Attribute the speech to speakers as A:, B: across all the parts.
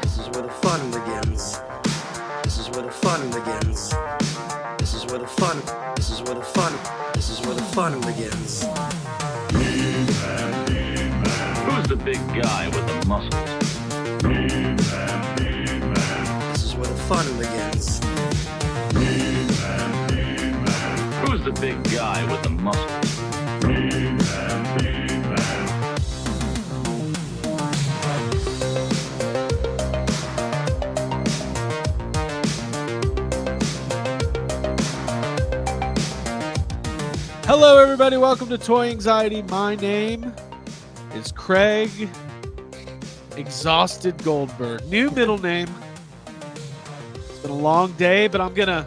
A: This is where the fun begins. This is where the fun begins. This is where the fun. This is where the fun. This is where the fun begins.
B: Who's the big guy with the muscles?
A: This is where the fun begins.
B: Who's the big guy with the muscles?
C: Hello, everybody. Welcome to Toy Anxiety. My name is Craig Exhausted Goldberg. New middle name. It's been a long day, but I'm gonna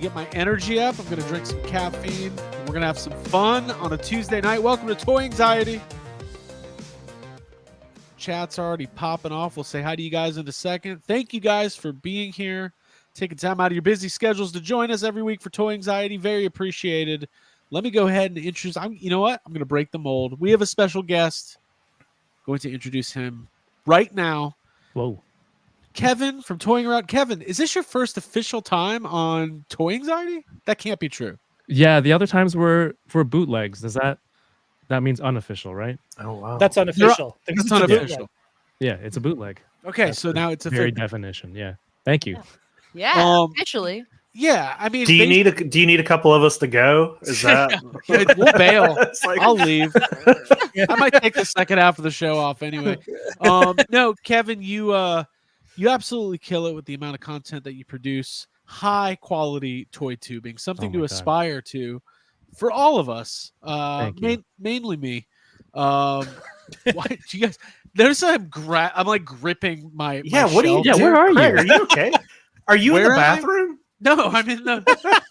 C: get my energy up. I'm gonna drink some caffeine. And we're gonna have some fun on a Tuesday night. Welcome to Toy Anxiety. Chat's already popping off. We'll say hi to you guys in a second. Thank you guys for being here, taking time out of your busy schedules to join us every week for Toy Anxiety. Very appreciated. Let me go ahead and introduce. You know what? I'm going to break the mold. We have a special guest. Going to introduce him right now.
D: Whoa.
C: Kevin from Toying Around. Kevin, is this your first official time on Toy Anxiety? That can't be true.
D: Yeah, the other times were for bootlegs. Does that means unofficial, right?
A: Oh wow.
E: That's unofficial.
C: That's unofficial.
D: Yeah, it's a bootleg.
C: Okay,
D: That's
C: so
D: the
C: now it's
D: very
C: official.
D: definition. Yeah. Thank you.
F: Yeah, officially.
C: Yeah, I mean,
G: Do you need a couple of us to go? Is that
C: we'll bail.
G: It's like-
C: I'll leave. I might take the second half of the show off anyway. No, Kevin, you absolutely kill it with the amount of content that you produce. High quality toy tubing, something
D: Oh
C: to
D: my God.
C: aspire to for all of us.
D: Thank you.
C: Mainly me. Why do you guys notice I'm like gripping my
G: Yeah,
C: my
G: what are you
C: shelf?
D: Yeah,
G: doing?
D: where are you?
G: Craig, are you okay? Are you in
C: Where
G: the
C: am I?
G: bathroom?
C: No, I'm in the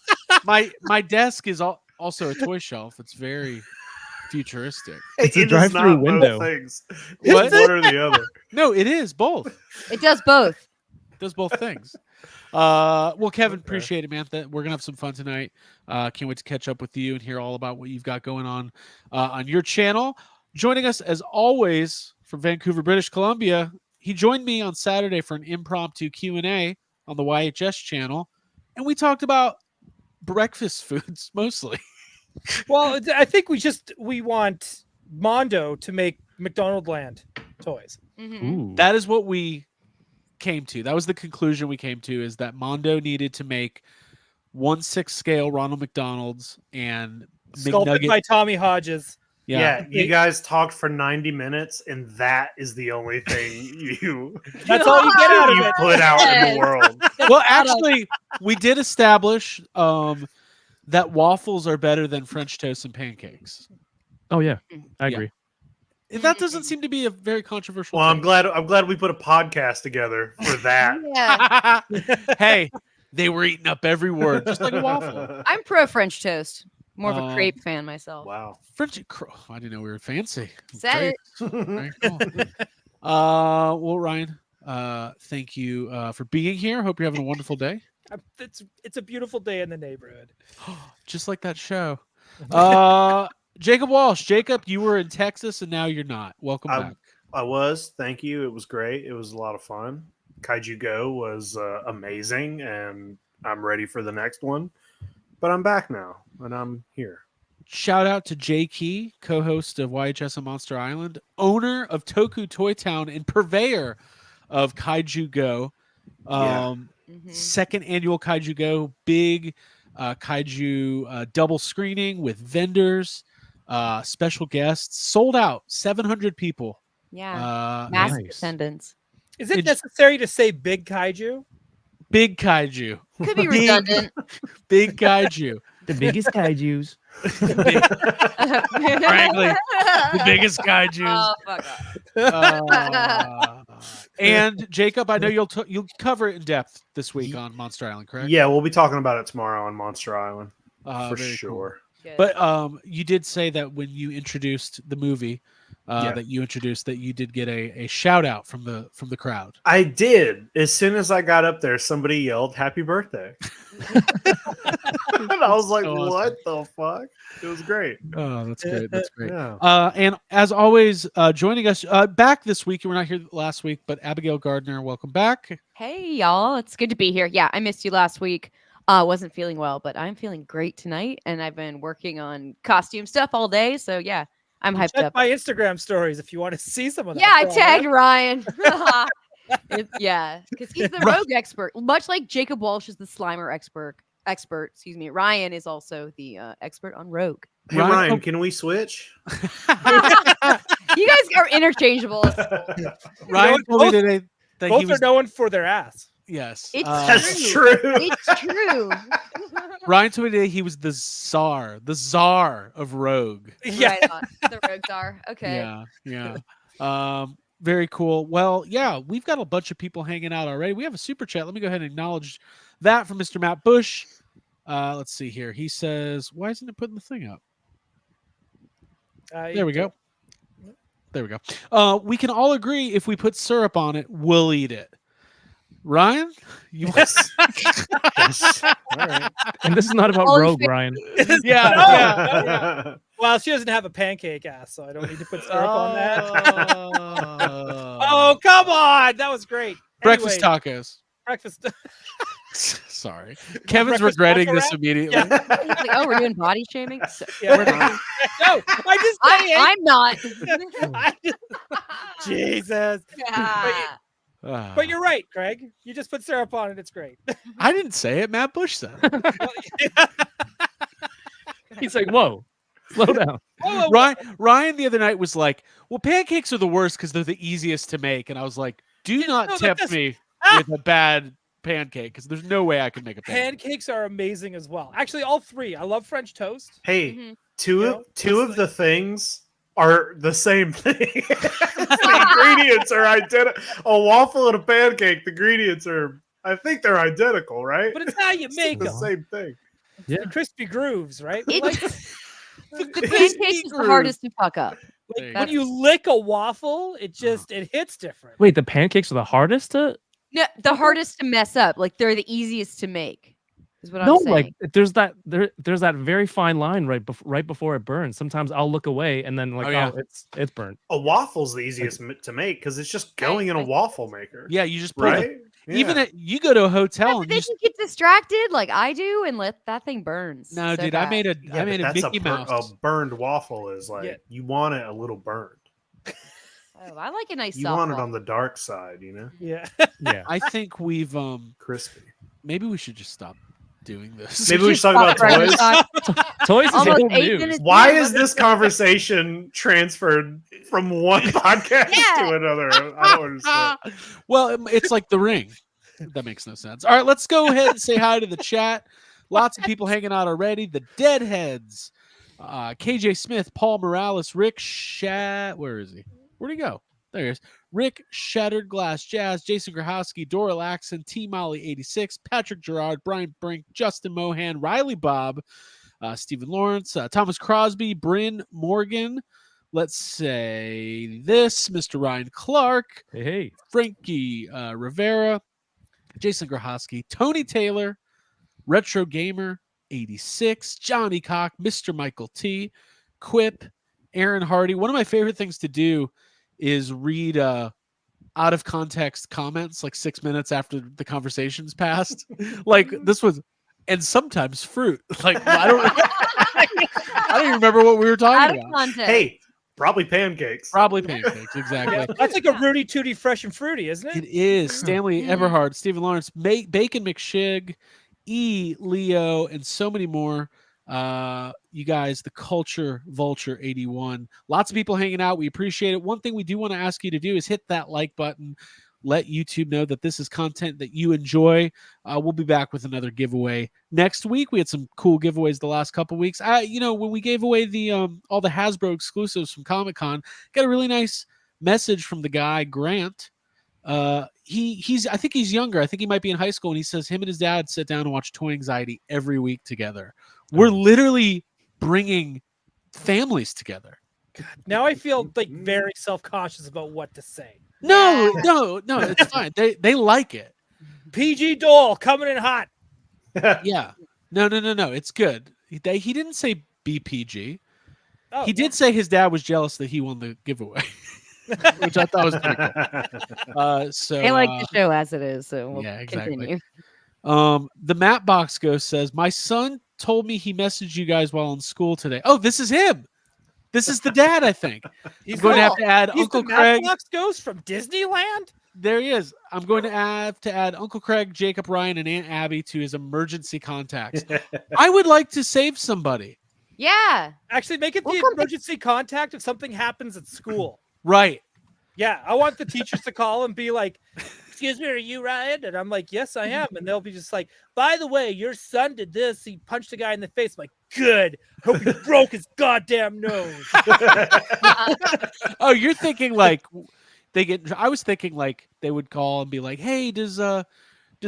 C: my desk is also a toy shelf. It's very futuristic.
D: It's a
G: It is
D: drive-through
G: not
D: window.
G: Both things.
C: What?
G: It's one or the other.
C: No, it is both.
F: It does both.
C: It does both things. Well, Kevin,
G: Okay.
C: appreciate it, man. We're gonna have some fun tonight. Can't wait to catch up with you and hear all about what you've got going on your channel. Joining us as always from Vancouver, British Columbia. He joined me on Saturday for an impromptu Q&A on the YHS channel, and we talked about breakfast foods mostly.
E: Well, I think we want Mondo to make McDonald Land toys.
F: Mhm.
D: Ooh.
C: That is what we came to. That was the conclusion we came to, is that Mondo needed to make 1/6 scale Ronald McDonald's and
E: Sculpted
C: McNugget.
E: by Tommy Hodges.
G: Yeah, you guys talked for 90 minutes, and that is the only thing you
E: That's all you get out of
G: you
E: it.
G: put out in the world.
C: Well, actually, we did establish that waffles are better than French toast and pancakes.
D: Oh yeah, I
C: Yeah.
D: agree.
C: That doesn't seem to be a very controversial.
G: Well, I'm
C: thing.
G: glad we put a podcast together for that.
F: Yeah,
C: Hey, they were eating up every word, just like a waffle.
F: I'm pro French toast. More of a
C: Um,
F: crepe fan myself.
G: Wow.
C: I didn't know we were fancy.
F: Said
C: Great.
F: it.
C: Very cool. Well, Ryan, thank you for being here. Hope you're having a wonderful day.
E: It's a beautiful day in the neighborhood.
C: Just like that show. Jacob Walsh. Jacob, you were in Texas and now you're not. Welcome back.
G: I was. Thank you. It was great. It was a lot of fun. Kaiju Go was amazing, and I'm ready for the next one. But I'm back now, and I'm here.
C: Shout out to Jay Key, co-host of YHS on Monster Island, owner of Toku Toy Town, and purveyor of Kaiju Go.
G: Yeah.
F: Mhm.
C: Second annual Kaiju Go, big Kaiju double screening with vendors, special guests, sold out, 700 people.
F: Yeah, massive
D: nice.
F: attendance.
E: Is it
C: It-
E: necessary to say big kaiju?
C: Big Kaiju,
F: Could be
C: Big-
F: redundant.
C: big Kaiju.
D: The biggest kaijus.
C: Frankly, the biggest Kaijus.
F: Oh, fuck off.
C: And Jacob, I know you'll cover it in depth this week on Monster Island, correct?
G: Yeah, we'll be talking about it tomorrow on Monster Island for
C: Very cool.
G: sure.
F: Good.
C: But you did say that when you introduced the movie,
G: Yeah.
C: that you did get a shout out from the crowd.
G: I did. As soon as I got up there, somebody yelled "Happy Birthday." And I was like,
C: So awesome.
G: what the fuck? It was great.
C: Oh, that's great. That's great.
G: Yeah.
C: And as always, joining us back this week. You were not here last week, but Abigail Gardner, welcome back.
F: Hey, y'all. It's good to be here. Yeah, I missed you last week. Wasn't feeling well, but I'm feeling great tonight. And I've been working on costume stuff all day. So, yeah, I'm hyped
E: Check
F: up.
E: my Instagram stories if you want to see some of that.
F: Yeah, I
E: crap.
F: tagged Ryan. Yeah, because he's the rogue expert. Much like Jacob Walsh is the Slimer expert. Excuse me. Ryan is also the expert on rogue.
G: Hey, Ryan, can we switch?
F: You guys are interchangeable.
C: Ryan told me today that
E: Both
C: he was
E: are known for their ass.
C: yes.
F: It's
G: That's
F: true.
G: true.
F: It's true.
C: Ryan told me today he was the czar of rogue.
E: Yeah.
F: Right on. The rogue czar. Okay.
C: Yeah. Very cool. Well, yeah, we've got a bunch of people hanging out already. We have a super chat. Let me go ahead and acknowledge that from Mr. Matt Bush. Let's see here. He says, why isn't it putting the thing up? There we go. There we go. We can all agree if we put syrup on it, we'll eat it. Ryan, you want
G: Yes. All right.
D: And this is not about
F: All in
D: Rogue,
F: favor?
D: Ryan.
C: yeah.
E: Well, she doesn't have a pancake ass, so I don't need to put syrup on that.
C: Oh,
E: Oh, come on. That was great.
C: breakfast
E: Anyway,
C: tacos.
E: Breakfast.
C: Sorry. Kevin's
E: breakfast
C: regretting
E: taco
C: this
E: wrap?
C: immediately.
E: Yeah.
F: He's like, oh, we're doing body shaming? So,
E: Yeah.
F: we're not.
E: No, I just
F: I'm not.
E: Jesus.
F: Yeah.
E: But you're right, Craig. You just put syrup on it. It's great.
C: I didn't say it. Matt Bush said it.
D: He's like, whoa, slow down.
C: Ryan the other night was like, well, pancakes are the worst because they're the easiest to make. And I was like, do not
E: know that
C: tempt
E: this-
C: me with a bad pancake because there's no way I can make a pancake.
E: Pancakes are amazing as well. Actually, all three. I love French toast.
G: Hey,
F: Mhm.
G: two
E: You
G: of
E: know,
G: two
E: it's
G: of the things are the same thing. The ingredients are identical. A waffle and a pancake. The ingredients are, I think they're identical, right?
E: But it's how you make
G: the
E: them.
G: same thing.
E: The crispy grooves, right?
F: It-
E: Like,
F: The pancake is the hardest to fuck up.
C: There you
E: when
C: go.
E: you lick a waffle, it hits different.
D: Wait, the pancakes are the hardest to?
F: No, the hardest to mess up. Like they're the easiest to make. Is what
D: No,
F: I'm saying.
D: like there's that very fine line right before it burns. Sometimes I'll look away and then like,
C: Oh, yeah.
D: it's burnt.
G: A waffle's the easiest to make because it's just going in a waffle maker.
C: Yeah, you just put
G: Right?
C: even
G: Yeah.
C: you go to a
F: Yeah,
C: hotel
F: but
C: and
F: then
C: you
F: you get distracted like I do, and let that thing burns.
C: no,
F: so
C: dude,
F: bad.
C: I made a
G: Yeah, but that's
C: Mickey Mouse.
G: a burned waffle is like
E: Yeah.
G: you want it a little burned.
F: Oh, I like a nice
G: You
F: soft
G: want it
F: waffle.
G: on the dark side, you know,
E: Yeah.
D: Yeah.
C: I think we've
G: crispy.
C: maybe we should just stop doing this.
G: Maybe we should talk about
F: Fuck,
G: toys.
F: Ryan.
D: Toys is
F: Almost
D: old
F: 8
D: news.
F: minutes.
G: Why
F: in,
G: is this conversation transferred from one podcast
F: Yeah.
G: to another? I don't understand.
C: Well, it's like the ring. That makes no sense. All right, let's go ahead and say hi to the chat. Lots of people hanging out already. The Deadheads, KJ Smith, Paul Morales, Rick where is he? Where'd he go? There he is. Rick Shattered Glass Jazz, Jason Grahowski, Dora Laxon, T Molly 86, Patrick Gerard, Brian Brink, Justin Mohan, Riley Bob, Stephen Lawrence, Thomas Crosby, Bryn Morgan. Let's say this, Mr. Ryan Clark,
D: Hey,
C: Frankie Rivera, Jason Grahowski, Tony Taylor, Retro Gamer 86, Johnny Cock, Mr. Michael T, Quip, Aaron Hardy. One of my favorite things to do is read out of context comments like 6 minutes after the conversation's passed. Like this was, and sometimes fruit. Like I don't even remember what we were
F: Out
C: talking
F: of
C: about.
F: context.
G: Hey, probably pancakes.
C: Probably pancakes, exactly.
E: Yeah, that's like a Rooty Tooty Fresh and Fruity, isn't
C: It
E: it?
C: is Stanley
F: Mhm.
C: Everhard, Stephen Lawrence, Bacon McShig, E. Leo, and so many more. You guys, the Culture Vulture 81. Lots of people hanging out. We appreciate it. One thing we do want to ask you to do is hit that like button. Let YouTube know that this is content that you enjoy. We'll be back with another giveaway next week. We had some cool giveaways the last couple weeks. When we gave away the all the Hasbro exclusives from Comic-Con, got a really nice message from the guy Grant. I think he's younger. I think he might be in high school, and he says him and his dad sit down and watch Toy Anxiety every week together. We're literally bringing families together.
E: Now I feel like very self-conscious about what to say.
C: No, it's fine. They like it.
E: PG Dole coming in hot.
C: Yeah. No. It's good. He didn't say BPG.
E: Oh,
C: He did say his dad was jealous that he won the giveaway, which I thought was pretty cool. So
F: I like the show as it is, so we'll
C: yeah, exactly.
F: continue.
C: The Matt Box Ghost says, my son told me he messaged you guys while in school today. Oh, this is him. This is the dad, I think.
E: He's
C: I'm going to have
E: cool.
C: to add
E: He's
C: Uncle
E: the
C: Craig.
E: Matchbox Ghost from Disneyland.
C: There he is. I'm going to add Uncle Craig, Jacob, Ryan, and Aunt Abby to his emergency contacts. I would like to save somebody.
F: Yeah.
E: Actually, make it the
F: Welcome.
E: emergency contact if something happens at school.
C: Right.
E: Yeah, I want the teachers to call and be like, "Excuse me, are you Ryan?" And I'm like, "Yes, I am." And they'll be just like, "By the way, your son did this. He punched a guy in the face." I'm like, "Good. Hope he broke his goddamn nose."
C: Oh, you're thinking like I was thinking like they would call and be like, "Hey, does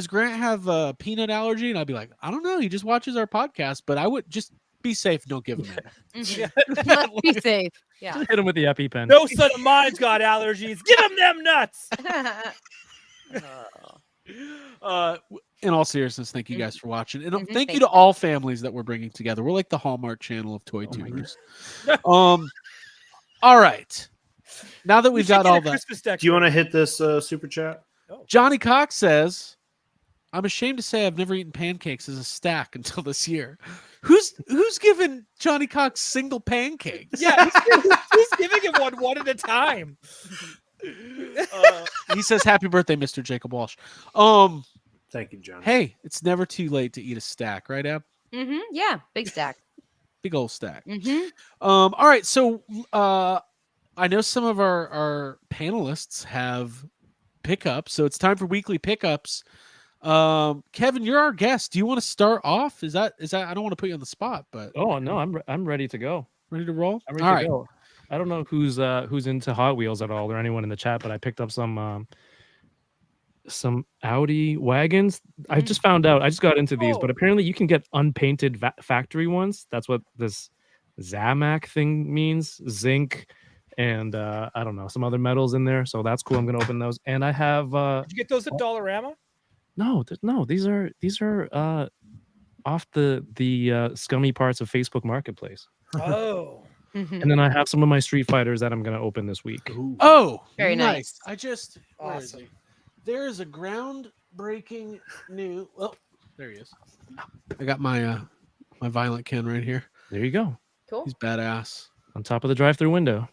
C: Grant have a peanut allergy?" And I'd be like, "I don't know. He just watches our podcast." But I would just be safe. Don't give him it.
F: Mhm. Let's be safe. Yeah.
D: Just hit him with the EpiPen.
E: No son of mine's got allergies. Give him them nuts.
C: In all seriousness, thank you guys for watching, and thank
F: Thank
C: you to all families that we're bringing together. We're like the Hallmark Channel of toy tubers. All right. Now that we've got all that,
G: Do you want to hit this super chat?
C: Johnny Cox says, "I'm ashamed to say I've never eaten pancakes as a stack until this year." Who's given Johnny Cox single pancakes?
E: Yeah, who's giving him one at a time?
C: He says, "Happy birthday, Mr. Jacob Walsh."
G: Thank you, John.
C: Hey, it's never too late to eat a stack, right, Ab?
F: Yeah. Big stack.
C: Big old stack.
F: Mm-hmm.
C: All right, so I know some of our panelists have pickups, so it's time for weekly pickups. Kevin, you're our guest. Do you want to start off? Is that I don't want to put you on the spot, but
D: Oh no, I'm ready to go.
C: ready to roll?
D: I'm ready
C: All
D: to
C: right.
D: go. I don't know who's into Hot Wheels at all or anyone in the chat, but I picked up some Audi wagons. I just found out. I just got into these, but apparently you can get unpainted factory ones. That's what this Zamac thing means. Zinc and I don't know, some other metals in there. So that's cool. I'm gonna open those. And I have
E: Did you get those at Dollarama?
D: no, these are off the scummy parts of Facebook Marketplace.
E: Oh.
D: And then I have some of my Street Fighters that I'm gonna open this week.
C: Oh,
F: Very nice.
C: I just where is
E: Awesome.
C: he? There is a groundbreaking new. Oh, there he is. I got my my Violent Ken right here.
D: There you go.
F: Cool.
C: He's badass.
D: On top of the drive-through window.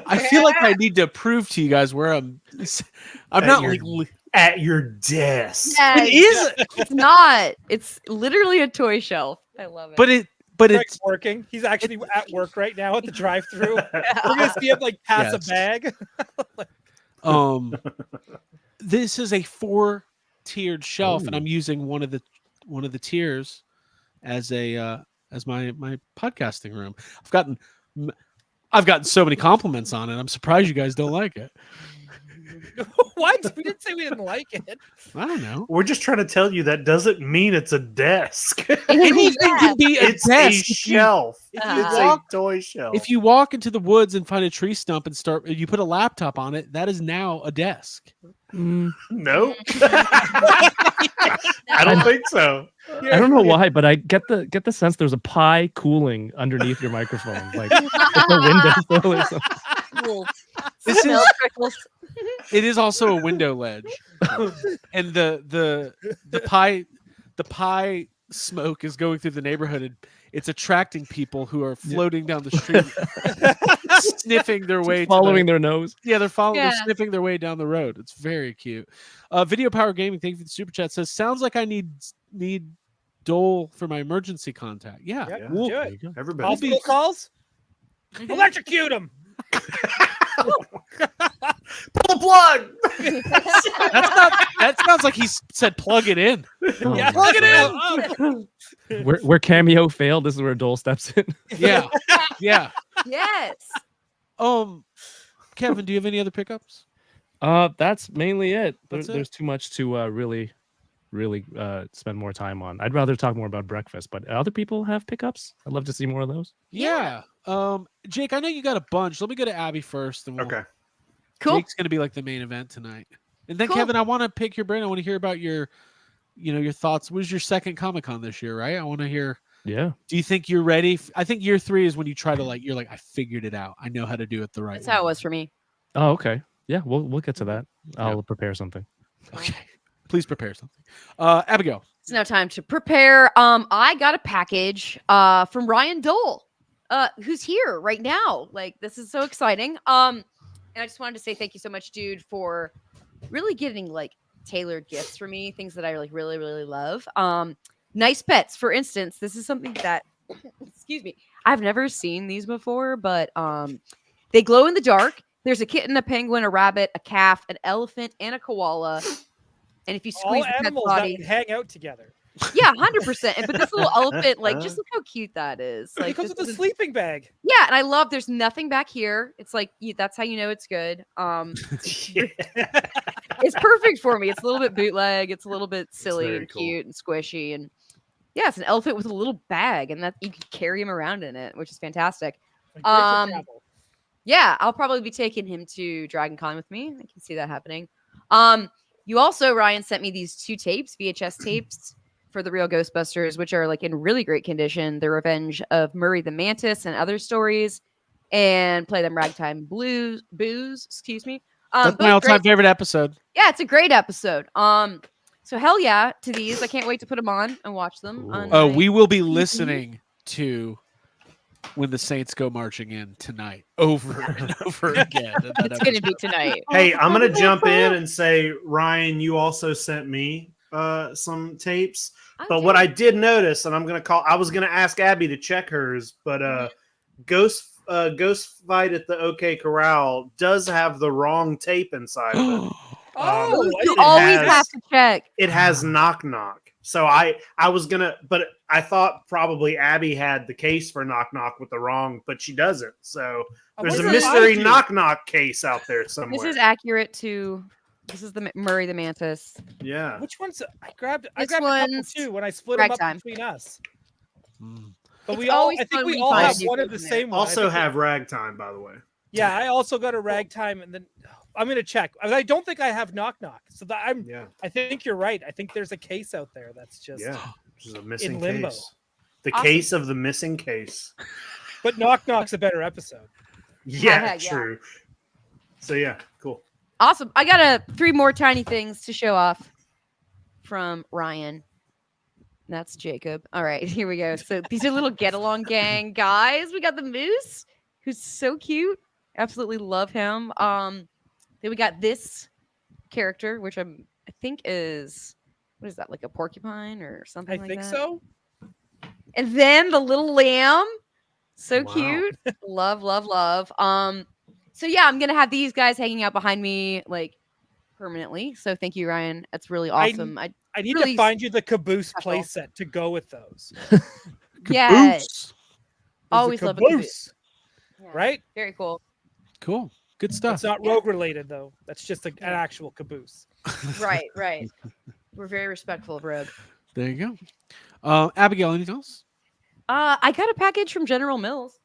C: I feel like I need to prove to you guys where I'm
G: At
C: not
G: your-
C: like
G: At your desk.
F: Yes.
C: it is,
F: It's not. It's literally a toy shelf. I love it.
C: but
E: Greg's
C: it's
E: working. He's actually at work right now at the drive-through. We're gonna see him like pass
C: Yes.
E: a bag.
C: this is a 4-tiered shelf, and
D: Ooh.
C: I'm using one of the tiers as a as my podcasting room. I've gotten so many compliments on it. I'm surprised you guys don't like it.
E: What? We didn't say we didn't like it.
C: I don't know.
G: We're just trying to tell you that doesn't mean it's a desk.
C: Anything can be a
G: It's a
C: desk.
G: shelf. It's
C: walk-
G: a toy shelf.
C: If you walk into the woods and find a tree stump and you put a laptop on it, that is now a desk.
G: No, I don't think so.
D: I don't know why, but I get the sense there's a pie cooling underneath your microphone, like the windowsill or something.
F: Cool.
C: This is
F: Smell trickles.
C: it is also a window ledge, and the pie smoke is going through the neighborhood, and it's attracting people who are floating down the street, sniffing their way,
D: Following their nose.
C: Yeah, they're following.
F: Yeah.
C: They're sniffing their way down the road. It's very cute. Video Power Gaming, thank you for the super chat. Says sounds like I need Dole for my emergency contact. Yeah,
E: Yep,
C: we'll-
E: do
D: There
E: it.
D: you go.
G: Everybody.
E: Hospital calls. Electrocute him.
G: Pull the plug.
C: that sounds like he said plug it in.
D: Oh
E: Yeah,
D: my
E: plug
D: God.
E: it in.
D: Where Cameo failed, this is where Dole steps in.
C: Yeah, yeah.
F: Yes.
C: Kevin, do you have any other pickups?
D: That's mainly it.
C: That's it?
D: There's too much to really spend more time on. I'd rather talk more about breakfast, but other people have pickups. I'd love to see more of those.
C: Yeah. Jake, I know you got a bunch. Let me go to Abby first. And
G: Okay.
F: Cool.
C: Jake's gonna be like the main event tonight. And then
F: Cool.
C: Kevin, I want to pick your brain. I want to hear about your thoughts. What was your second Comic-Con this year, right? I want to hear.
D: Yeah.
C: Do you think you're ready? I think year 3 is when you try to you're like, I figured it out. I know how to do it the right
F: That's
C: way.
F: how it was for me.
D: Oh, okay. Yeah, we'll get to that. I'll prepare something.
C: Okay. Please prepare something. Abigail.
F: It's now time to prepare. I got a package from Ryan Dole, who's here right now. Like, this is so exciting. And I just wanted to say thank you so much, dude, for really getting like tailored gifts for me, things that I like really, really love. Nice pets, for instance. This is something that excuse me, I've never seen these before, but they glow in the dark. There's a kitten, a penguin, a rabbit, a calf, an elephant, and a koala. And if you squeeze
E: All
F: the pet's
E: animals that
F: body,
E: would hang out together.
F: yeah, 100%. But this little elephant, like, just look how cute that is. Like,
E: It comes
F: this
E: with a
F: is-
E: sleeping bag.
F: yeah, and I love. There's nothing back here. It's like that's how you know it's good. It's perfect for me. It's a little bit bootleg. It's a little bit silly
G: very
F: and
G: cool.
F: cute and squishy, and yeah, it's an elephant with a little bag, and that you can carry him around in it, which is fantastic.
E: Like, great for
F: Um,
E: travel.
F: Yeah, I'll probably be taking him to Dragon Con with me. I can see that happening. You also, Ryan, sent me these 2 tapes, VHS tapes for the real Ghostbusters, which are like in really great condition. The Revenge of Murray the Mantis and other stories, and Play Them Ragtime Booze, excuse me.
C: That's
F: both
C: my all-time
F: great.
C: favorite episode.
F: Yeah, it's a great episode. So hell yeah to these. I can't wait to put them on and watch them.
D: Cool.
F: On
C: Oh,
F: my-
C: we will be listening to When the Saints Go Marching In tonight, over and over again. in that
F: It's gonna be
C: episode.
F: tonight.
G: Hey, I'm gonna jump in and say, Ryan, you also sent me some tapes. But what I did notice, and I was gonna ask Abby to check hers, but Ghost Fight at the OK Corral does have the wrong tape inside of it.
E: Oh, I
F: you
E: didn't-
F: always
G: has-
F: have to check.
G: It has Knock Knock. So I was gonna, but I thought probably Abby had the case for Knock Knock with the wrong, but she doesn't. So
E: I
G: there's a
E: wonder if I
G: mystery
E: do.
G: Knock Knock case out there somewhere.
F: This is accurate to. This is the Murray the Mantis.
G: Yeah.
E: Which one's I grabbed
F: This
E: a couple
F: one's
E: too when I split them up
F: Ragtime.
E: between us.
C: Mm.
E: But
F: It's
E: we all
F: always
E: I
F: fun
E: think
F: when
E: we
F: you
E: all
F: find
E: have
F: new
E: one of the
F: things in there.
E: same one. I
G: Also
E: think we-
G: have Ragtime, by the way.
E: Yeah, I also got a Ragtime, and then I'm gonna check. I don't think I have Knock Knock, so that
G: Yeah.
E: I think you're right. I think there's a case out there that's just.
G: Yeah. Which is a missing
E: limbo.
G: case. The
F: Awesome.
G: case of the missing case.
E: But Knock Knock's a better episode.
G: Yeah,
F: yeah.
G: true. So yeah, cool.
F: Awesome. I got 3 more tiny things to show off from Ryan. That's Jacob. All right, here we go. So these are little get along gang guys. We got the moose, who's so cute. Absolutely love him. Then we got this character, which I think is what is that, like a porcupine or something
E: I
F: like
E: think
F: that?
E: so.
F: And then the little lamb. So
G: Wow.
F: cute. Love, love, love. So yeah, I'm gonna have these guys hanging out behind me like permanently. So thank you, Ryan. That's really awesome. I
E: I need
F: really
E: to find you the caboose
F: special.
E: playset to go with those.
F: yeah,
C: Caboose.
E: There's
F: always love a caboose. Yeah,
E: right?
F: Very cool.
C: Cool. Good stuff.
E: It's not rogue related though. That's just an actual caboose.
F: Right, right. We're very respectful of Rogue.
C: There you go. Abigail, anything else?
F: I got a package from General Mills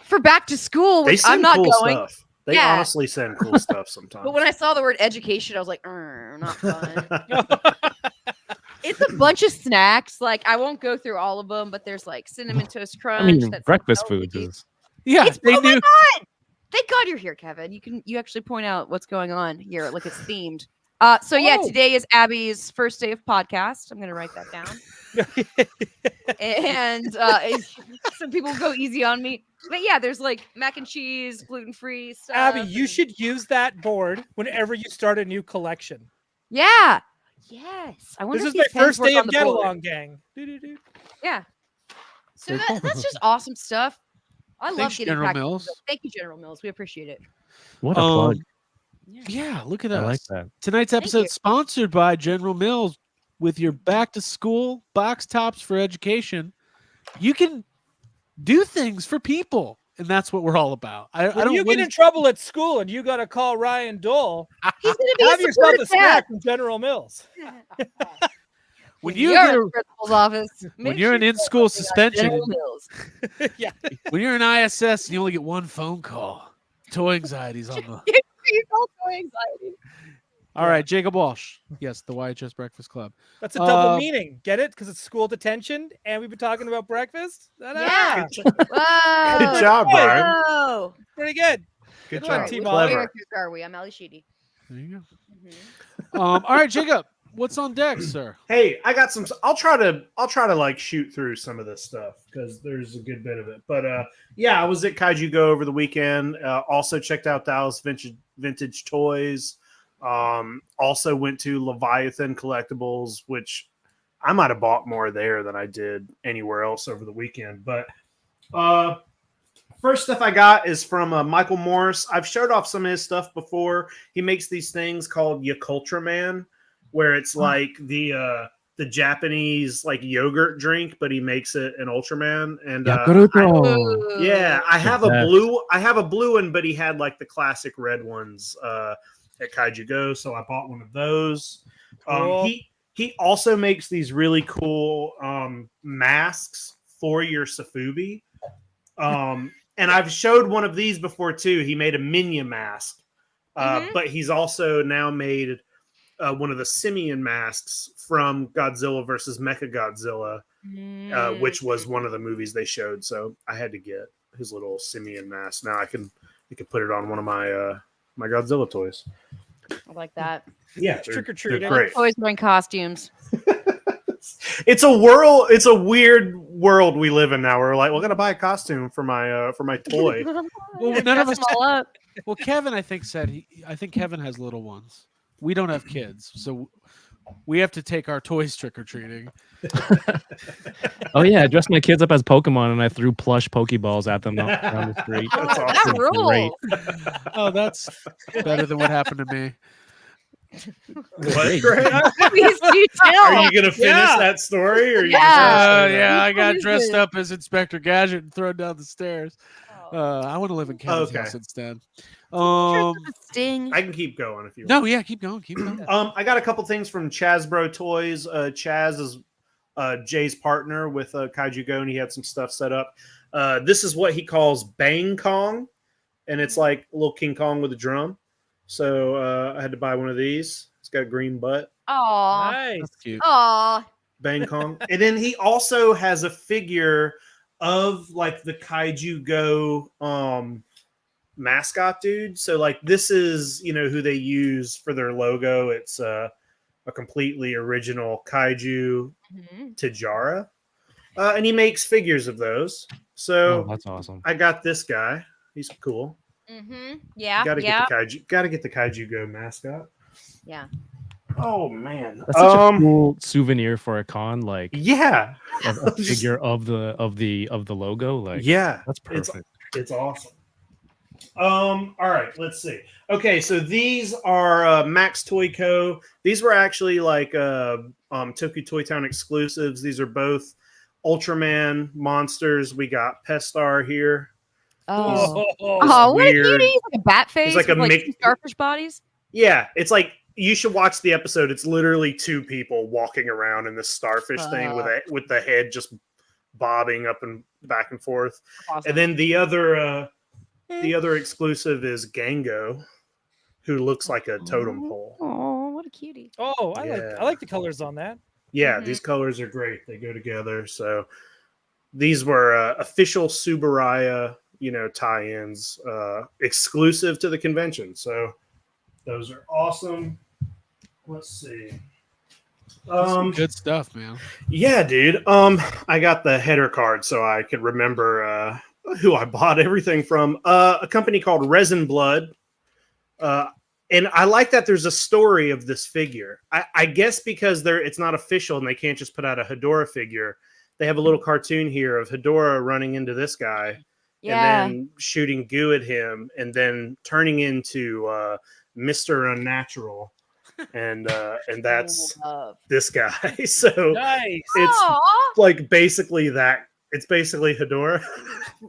F: for back to school,
G: They
F: which
G: send
F: I'm not
G: cool
F: going.
G: stuff. They
F: Yeah.
G: honestly send cool stuff sometimes.
F: But when I saw the word education, I was like, not fun. It's a bunch of snacks. Like I won't go through all of them, but there's like cinnamon toast crunch.
D: I mean,
F: that's
D: breakfast
F: healthy.
D: foods is
C: Yeah,
F: It's,
C: they
F: oh my
C: knew.
F: god! Thank God you're here, Kevin. You actually point out what's going on here. Like it's themed. So yeah,
E: Oh.
F: today is Abby's first day of podcast. I'm gonna write that down. And some people go easy on me. But yeah, there's like mac and cheese, gluten-free stuff.
E: Abby, you
F: and-
E: should use that board whenever you start a new collection.
F: Yeah. Yes. I wonder
E: This
F: if
E: is my
F: these pens
E: first
F: work
E: day
F: on
E: of
F: the
E: Get
F: board.
E: Along Gang. Doo-doo-doo.
F: Yeah. So
C: Very cool.
F: that's just awesome stuff. I love
C: Thanks,
F: getting
C: General
F: packages.
C: Mills.
F: Thank you, General Mills. We appreciate it.
D: what a plug.
C: Yeah, look at
D: I
C: us.
D: like that.
C: Tonight's
F: Thank
C: episode
F: you.
C: sponsored by General Mills. With your back to school box tops for education, you can do things for people, and that's what we're all about. I
E: When
C: don't.
E: you
C: what
E: get
C: is-
E: in trouble at school and you got to call Ryan Dole,
F: He's gonna be
E: have
F: a
E: yourself
F: supportive
E: a snack
F: dad.
E: from General Mills.
C: when
F: You're
C: you get
F: in
C: a-
F: the principal's office.
C: when
F: Make
C: you're
F: sure
C: in
F: you
C: in-school
F: go to
C: suspension,
F: General Mills.
E: Yeah.
C: when you're in ISS, and you only get one phone call. Toy anxiety's on the.
F: You all toy anxiety.
C: All right, Jacob Walsh. Yes, the YHS Breakfast Club.
E: That's a double meaning. Get it? Because it's school detention, and we've been talking about breakfast.
F: Yeah.
G: Good
F: Whoa.
G: job, Brian.
F: Whoa.
E: Pretty good.
G: Good
E: Good one,
G: job.
E: Team
F: Which
E: Oliver.
F: characters are we? I'm Ali Sheedy.
C: There you
F: Mhm.
C: go. All right, Jacob. What's on deck, sir?
G: Hey, I got some. I'll try to like shoot through some of this stuff because there's a good bit of it. But yeah, I was at Kaiju Go over the weekend. Also checked out Dallas Vintage Toys. Also went to Leviathan Collectibles, which I might have bought more there than I did anywhere else over the weekend. But first stuff I got is from Michael Morris. I've showed off some of his stuff before. He makes these things called Yakultraman, where it's like the Japanese like yogurt drink, but he makes it an Ultraman. And
D: Yakuruto.
G: yeah, I have a
D: best.
G: blue. I have a blue one, but he had like the classic red ones at Kaiju Go, so I bought one of those.
E: Cool.
G: He also makes these really cool masks for your Safubi. And I've showed one of these before too. He made a Minya mask, but he's also now made one of the simian masks from Godzilla versus Mechagodzilla, which was one of the movies they showed. So I had to get his little simian mask. Now I can put it on one of my my Godzilla toys.
F: I like that.
G: Yeah,
E: Trick or
G: they're
E: treating.
G: great.
F: Toys wearing costumes.
G: It's a world. It's a weird world we live in now. We're like, we're gonna buy a costume for my toy.
C: Well, none of us.
F: Dress 'em all up.
C: Well, Kevin, I think said I think Kevin has little ones. We don't have kids, so we have to take our toys trick or treating.
D: Oh yeah, I dressed my kids up as Pokemon and I threw plush Pokeballs at them down the street.
F: Oh,
G: That's
F: that
G: awesome.
F: rules.
C: Oh, that's better than what happened to me.
G: What, Greg?
F: Please do tell.
G: Are you gonna finish
E: Yeah.
G: that story? Or are you
F: Yeah.
G: just gonna say that?
C: Yeah, I got
F: What is
C: dressed
F: it?
C: up as Inspector Gadget and thrown down the stairs.
F: Oh.
C: I want to live in Kevin's
G: Okay.
C: house instead.
F: Sting.
G: I can keep going if you want.
C: No, yeah, keep going, keep going.
G: I got a couple things from Chazbro Toys. Chaz is Jay's partner with Kaiju Go, and he had some stuff set up. This is what he calls Bang Kong, and it's like a little King Kong with a drum. So I had to buy one of these. It's got a green butt.
F: Aw.
E: Nice.
C: That's cute.
F: Aw.
G: Bang Kong. And then he also has a figure of like the Kaiju Go mascot dude. So like this is, who they use for their logo. It's a completely original Kaiju
F: Mhm.
G: Tajara. And he makes figures of those. So
D: Oh, that's awesome.
G: I got this guy. He's cool.
F: Yeah.
G: Gotta
F: Yeah.
G: get the Kaiju Go mascot.
F: Yeah.
G: Oh man.
D: That's such a cool souvenir for a con, like
G: Yeah.
D: a figure of the logo. Like
G: Yeah.
D: that's perfect.
G: It's awesome. All right, let's see. Okay, so these are Max Toy Co. These were actually like Tokyo Toy Town exclusives. These are both Ultraman monsters. We got Pestar here.
F: Oh.
E: Oh,
F: Oh, what a
G: weird.
F: cutie. He's like a bat face
G: like a
F: with like
G: mix-
F: two starfish bodies.
G: Yeah, it's like you should watch the episode. It's literally two people walking around in this starfish thing with the head just bobbing up and back and forth.
F: Awesome.
G: And then the other exclusive is Gango, who looks like a totem pole.
F: Oh, what a cutie.
E: Oh,
G: Yeah.
E: I like the colors on that.
G: Yeah,
F: Mhm.
G: these colors are great. They go together. So these were official Subaraya, tie-ins, exclusive to the convention. So those are awesome. Let's see.
C: Some good stuff, man.
G: Yeah, dude. I got the header card so I could remember who I bought everything from. A company called Resin Blood. And I like that there's a story of this figure. I guess because it's not official and they can't just put out a Hedorah figure. They have a little cartoon here of Hedorah running into this guy
F: Yeah.
G: and then shooting goo at him and then turning into Mr. Unnatural. And that's
F: Love.
G: this guy. So
E: Nice.
G: it's
F: Aw.
G: like basically that. It's basically Hedorah,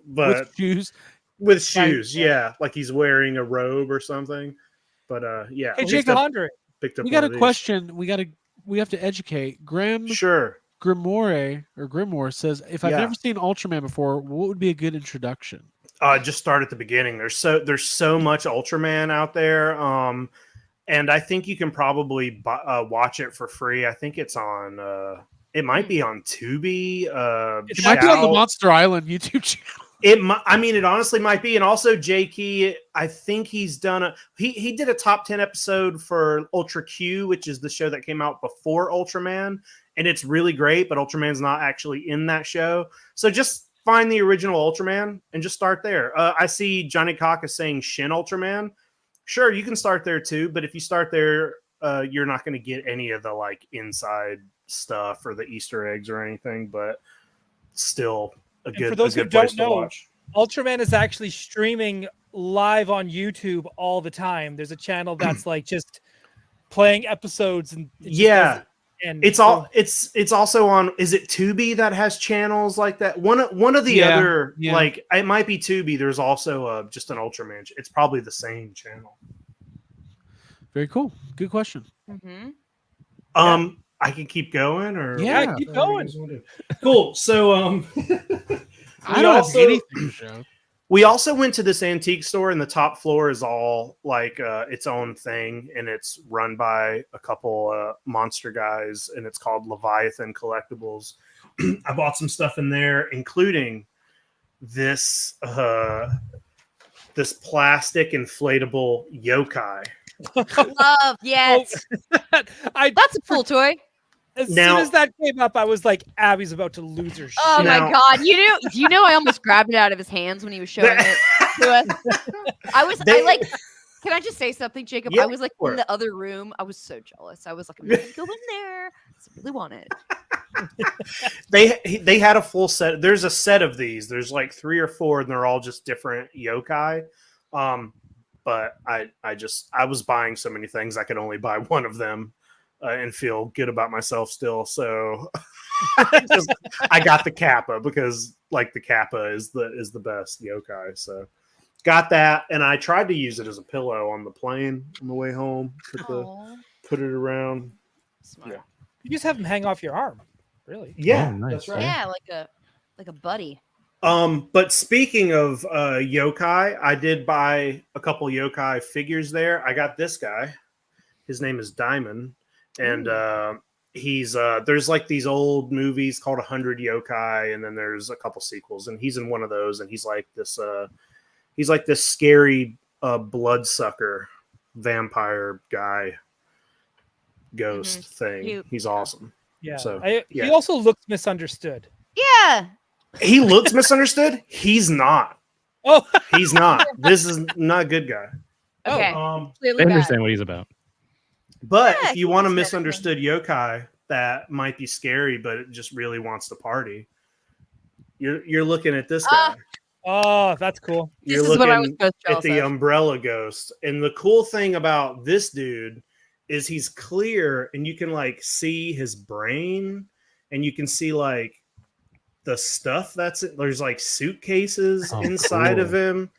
G: but
C: With shoes.
G: with shoes. Yeah, like he's wearing a robe or something. But yeah,
E: Hey,
G: picked
E: Jake
G: up-
E: Pondering.
G: picked up
C: We
G: one
C: got a
G: of these.
C: question. We have to educate.
G: Sure.
C: Grimoire says, if I've
G: Yeah.
C: never seen Ultraman before, what would be a good introduction?
G: Just start at the beginning. There's so much Ultraman out there. And I think you can probably watch it for free. I think it's on. It might be on Tubi.
C: It might be on the Monster Island YouTube channel.
G: I mean, it honestly might be. And also, Jakey, I think he's done he did a top 10 episode for Ultra Q, which is the show that came out before Ultraman, and it's really great. But Ultraman's not actually in that show, so just find the original Ultraman and just start there. I see Johnny Cock is saying Shin Ultraman. Sure, you can start there too, but if you start there, you're not going to get any of the like inside stuff or the Easter eggs or anything. But still,
E: for those who don't know, Ultraman is actually streaming live on YouTube all the time. There's a channel that's like just playing episodes, and and
G: it's also on. Is it Tubi that has channels like that? One of the other like it might be Tubi. There's also just an Ultraman. It's probably the same channel.
C: Very cool. Good question.
G: I can keep going, or
E: keep going.
G: Cool. So
C: I don't have anything to show.
G: We also went to this antique store, and the top floor is all like its own thing, and it's run by a couple monster guys, and it's called Leviathan Collectibles. I bought some stuff in there, including this this plastic inflatable yokai.
F: Love, yes. That's a cool toy.
E: As soon as that came up, I was like, Abby's about to lose her shit.
F: Oh my god. You know I almost grabbed it out of his hands when he was showing it to us. Can I just say something, Jacob?
G: Yeah,
F: I was like in the other room. I was so jealous. I was like, I'm not gonna go in there. I really want it.
G: They had a full set. There's a set of these. There's like 3 or 4, and they're all just different yokai. But I was buying so many things, I could only buy one of them. And feel good about myself still, so I got the Kappa because like the Kappa is the best yokai. So got that, and I tried to use it as a pillow on the plane on the way home. Put it around.
F: Smart.
G: Yeah.
E: You just have them hang off your arm, really?
G: Yeah,
D: nice.
G: That's right.
F: Yeah, like a buddy.
G: But speaking of yokai, I did buy a couple yokai figures there. I got this guy. His name is Diamond. And he's there's like these old movies called 100 Yokai, and then there's a couple sequels, and he's in one of those, and he's like this scary bloodsucker vampire guy ghost thing. He's awesome.
E: Yeah.
G: So
E: he also looks misunderstood.
F: Yeah.
G: He looks misunderstood. He's not.
E: Oh,
G: he's not. This is not a good guy.
F: Okay.
D: I understand what he's about.
G: But if you want a misunderstood yokai that might be scary, but it just really wants to party, you're looking at this guy.
E: Oh, that's cool.
G: You're looking at the umbrella ghost. And the cool thing about this dude is he's clear, and you can like see his brain, and you can see like the stuff there's like suitcases inside of him.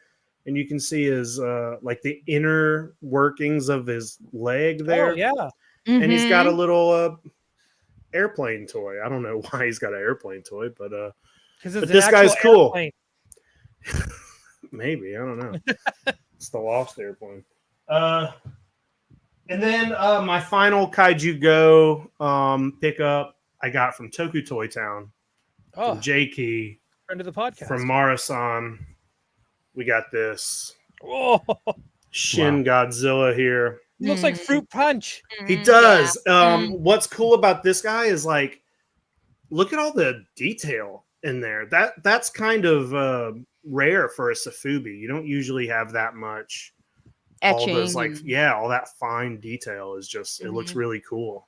G: And you can see his like the inner workings of his leg there.
E: Oh, yeah.
F: Mm-hmm.
G: And he's got a little airplane toy. I don't know why he's got an airplane toy, but this guy's cool. Maybe, I don't know. It's the lost airplane. And then my final Kaiju Go pickup I got from Toku Toy Town. From J-Key.
E: Friend of the podcast.
G: From Marasan. We got this Shin
D: Wow.
G: Godzilla here.
E: He looks like Fruit Punch.
G: He does. What's cool about this guy is like, look at all the detail in there. That's kind of rare for a Safubi. You don't usually have that much.
F: Etching.
G: All those all that fine detail is just it looks really cool.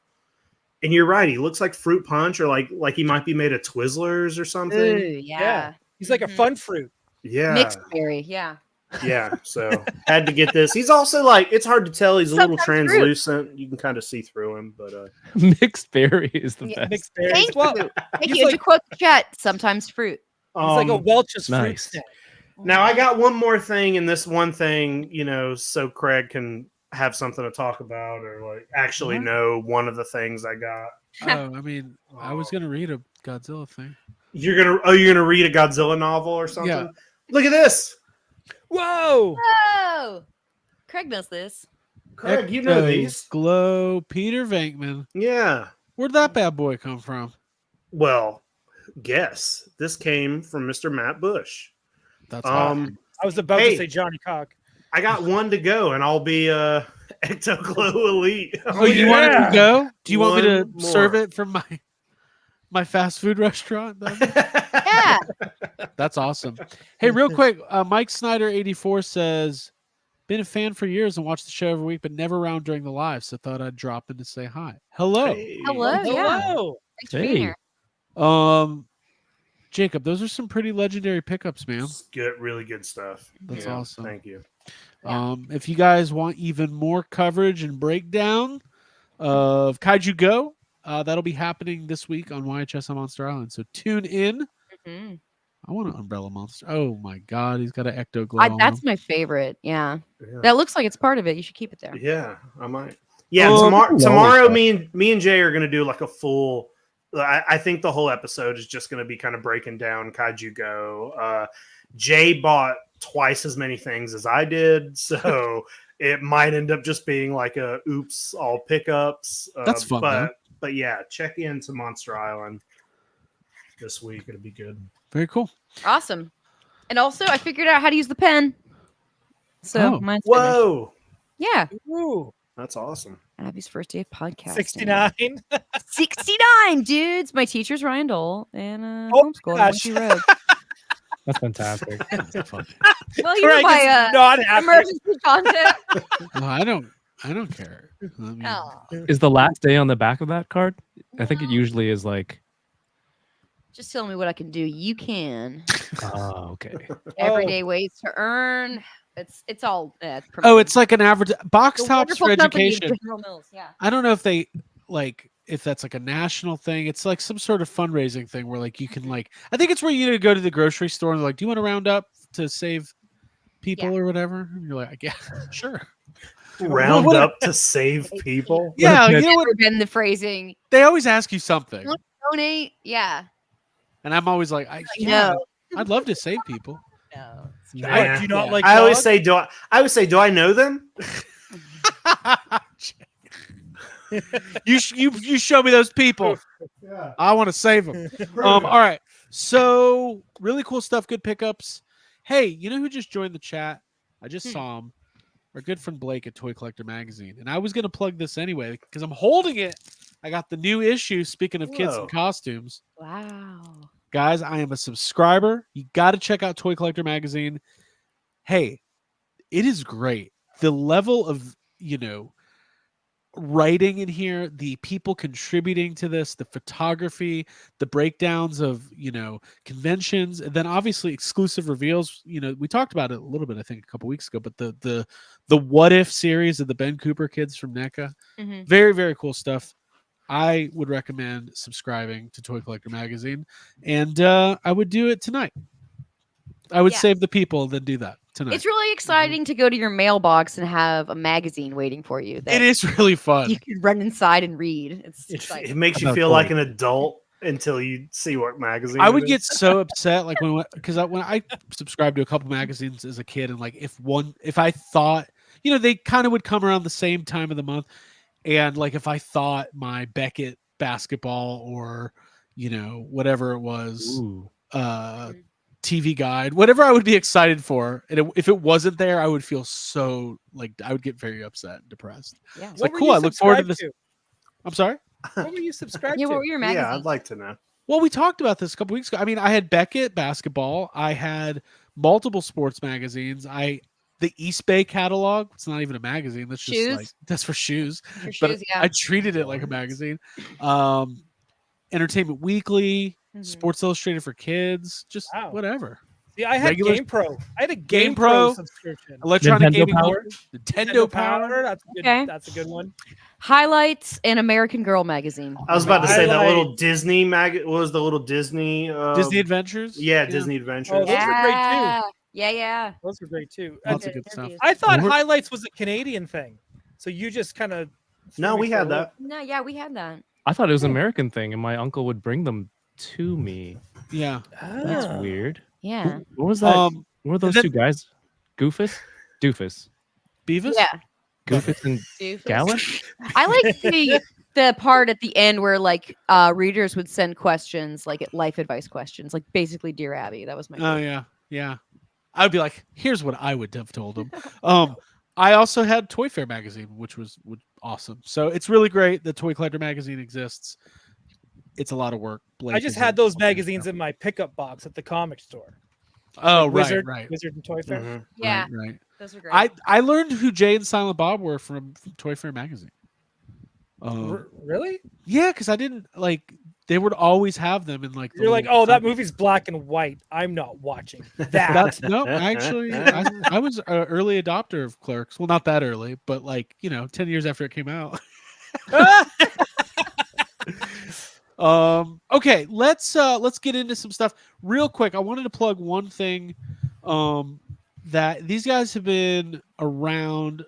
G: And you're right. He looks like Fruit Punch, or like he might be made of Twizzlers or something.
F: Ooh, yeah.
E: He's like a fun fruit.
G: Yeah.
F: Mixed berry, yeah.
G: Yeah, so had to get this. He's also like, it's hard to tell. He's a little translucent. You can kind of see through him, but
D: mixed berry is the best.
E: Mixed berries.
F: Thank
E: Well,
F: you. Thank you. To quote the chat, sometimes fruit.
E: He's like a Welch's fruit
D: nice.
E: snack.
G: Now I got one more thing, and this one thing, so Craig can have something to talk about, or like actually know one of the things I got.
C: I mean, I was gonna read a Godzilla thing.
G: You're gonna read a Godzilla novel or something?
C: Yeah.
G: Look at this.
E: Whoa!
F: Whoa! Craig knows this.
G: Craig, you know
C: Ecto
G: these.
C: Glow Peter Venkman.
G: Yeah.
C: Where'd that bad boy come from?
G: Well, guess this came from Mr. Matt Bush.
C: That's awesome.
E: I was about
G: Hey.
E: to say Johnny Cock.
G: I got one to go, and I'll be Ecto Glow Elite.
C: Oh, you want it to go? Do you want me to
G: One
C: serve
G: more.
C: it from my fast food restaurant?
F: Yeah.
C: That's awesome. Hey, real quick, Mike Snyder 84 says, been a fan for years and watched the show every week, but never around during the live, so thought I'd drop in to say hi. Hello.
G: Hey.
F: Hello. Yeah.
E: Hello.
F: Thanks for being
D: Hey.
F: here.
C: Jacob, those are some pretty legendary pickups, man.
G: It's good, really good stuff.
C: That's
G: Yeah,
C: awesome.
G: Thank you.
C: If you guys want even more coverage and breakdown of Kaiju Go, that'll be happening this week on YHS on Monster Island. So tune in.
F: Mhm.
C: I want an umbrella monster. Oh my god, he's got an Ecto Glow. on
F: That's
C: him.
F: my favorite. Yeah.
G: Yeah.
F: That looks like it's part of it. You should keep it there.
G: Yeah, I might. Yeah,
C: Oh,
G: tomorrow,
D: lollipop.
G: me and Jay are gonna do like a full. I think the whole episode is just gonna be kind of breaking down Kaiju Go. Jay bought twice as many things as I did, so it might end up just being like a oops all pickups.
C: That's fun, though.
G: But yeah, check into Monster Island this week. It'll be good.
C: Very cool.
F: Awesome. And also, I figured out how to use the pen. So
C: Oh.
F: mine's finished.
G: Whoa,
F: Yeah.
E: Ooh,
G: that's awesome.
F: Abby's first day of podcasting.
E: 69.
F: 69 dudes. My teacher's Ryan Dole and
E: Oh,
F: homeschool.
E: gosh.
F: Road.
D: That's fantastic.
C: That's fun.
F: Well, you know,
E: Craig
F: by
E: is not happy.
F: emergency content.
C: No, I don't care. I mean,
F: Oh,
D: Is the last day on the back of that card? I think it
F: no.
D: usually is like.
F: Just tell me what I can do. You can.
D: Oh, okay.
F: Everyday ways to earn. It's all.
C: Oh, it's like an average box
F: the
C: tops for
F: wonderful company of
C: education.
F: General Mills. Yeah.
C: I don't know if they if that's like a national thing. It's like some sort of fundraising thing where like you can I think it's where you go to the grocery store and they're like, do you want to round up to save people or whatever? And you're like, yeah, sure.
G: Round
C: what-
G: up to save people.
C: Yeah, you know what?
F: Never been the phrasing.
C: They always ask you something,
F: Donate. Yeah.
C: and I'm always like,
F: No.
C: I'd love to save people.
F: No.
G: Nah.
E: Do you not like
G: I always
E: dogs?
G: say, do I know them?
C: you show me those people.
G: Yeah.
C: I want to save them. All right. So really cool stuff. Good pickups. Hey, you know who just joined the chat? I just saw him. Our good friend Blake at Toy Collector Magazine. And I was going to plug this anyway because I'm holding it. I got the new issue. Speaking of kids
G: Whoa.
C: in costumes.
F: Wow.
C: Guys, I am a subscriber. You got to check out Toy Collector Magazine. Hey, it is great. The level of, writing in here, the people contributing to this, the photography, the breakdowns of, conventions, and then obviously exclusive reveals. We talked about it a little bit, I think, a couple weeks ago, but the What If series of the Ben Cooper kids from NECA.
F: Mhm.
C: Very, very cool stuff. I would recommend subscribing to Toy Collector Magazine, and I would do it tonight. I would
F: Yeah.
C: save the people and then do that tonight.
F: It's really exciting to go to your mailbox and have a magazine waiting for you. That
C: It is really fun.
F: you can run inside and read. It's
G: It
F: exciting.
G: makes you
D: About
G: feel
D: toy.
G: like an adult until you see what magazine.
C: I would
G: it
C: get
G: is.
C: so upset, like when I subscribed to a couple magazines as a kid, and like if I thought, they kind of would come around the same time of the month, and like if I thought my Beckett basketball or whatever it was,
D: Ooh.
C: TV guide, whatever I would be excited for, and if it wasn't there, I would feel so like I would get very upset and depressed.
F: Yeah.
C: It's like, cool, I look forward to this. I'm sorry.
E: What were you subscribed
F: Yeah,
E: to?
F: what were your magazines?
G: Yeah, I'd like to know.
C: Well, we talked about this a couple weeks ago. I mean, I had Beckett basketball. I had multiple sports magazines. The East Bay catalog. It's not even a magazine. That's just
F: Shoes?
C: that's for shoes.
F: For
C: But
F: shoes, yeah.
C: I treated it like a magazine. Entertainment Weekly,
F: Mhm.
C: Sports Illustrated for kids, just
E: Wow.
C: whatever.
E: See, I had
C: Regular-
E: GamePro. I had a
C: Game
E: GamePro
C: Pro.
E: subscription.
C: Electronic
D: Nintendo
C: gaming
D: Power?
C: Nintendo Power.
E: That's a good.
F: Okay.
E: That's a good one.
F: Highlights and American Girl magazine.
G: I was about to say that
E: I
G: little Disney What was the little Disney?
C: Disney Adventures.
G: Yeah, Disney Adventures.
E: Oh, those were great, too.
F: Yeah.
E: Those were great too.
C: Lots
F: Okay,
C: of good stuff.
F: interviews.
E: I thought
C: We're-
E: highlights was a Canadian thing, so you just kind of.
G: No, we had that.
F: No, yeah, we had that.
D: I thought it was an American thing, and my uncle would bring them to me.
C: Yeah.
D: That's weird.
F: Yeah.
D: What was that?
C: Um,
D: What were those
C: then-
D: two guys? Goofus, Doofus,
C: Beavis?
F: Yeah.
D: Goofus, and
F: Doofus.
D: Gallon.
F: I like the part at the end where like readers would send questions, like life advice questions, like basically Dear Abby. That was my
C: Oh
F: favorite.
C: yeah. I'd be like, here's what I would have told them. I also had Toy Fair magazine, which was awesome. So it's really great. The Toy Collector magazine exists. It's a lot of work. Blake
E: I just
C: is
E: had
C: a-
E: those magazines in my pickup box at the comic store.
C: Oh,
E: Like
C: right,
E: Wizard and Toy Fair.
G: Mhm.
F: Yeah,
C: right.
F: those are great.
C: I learned who Jay and Silent Bob were from Toy Fair magazine.
E: Really?
C: Yeah, because I didn't like. They would always have them in like. the
E: You're like,
C: little
E: oh, that
C: comic-
E: movie's black and white. I'm not watching that.
C: That's no, actually, I was an early adopter of Clerks. Well, not that early, but like 10 years after it came out. Okay, let's get into some stuff real quick. I wanted to plug one thing that these guys have been around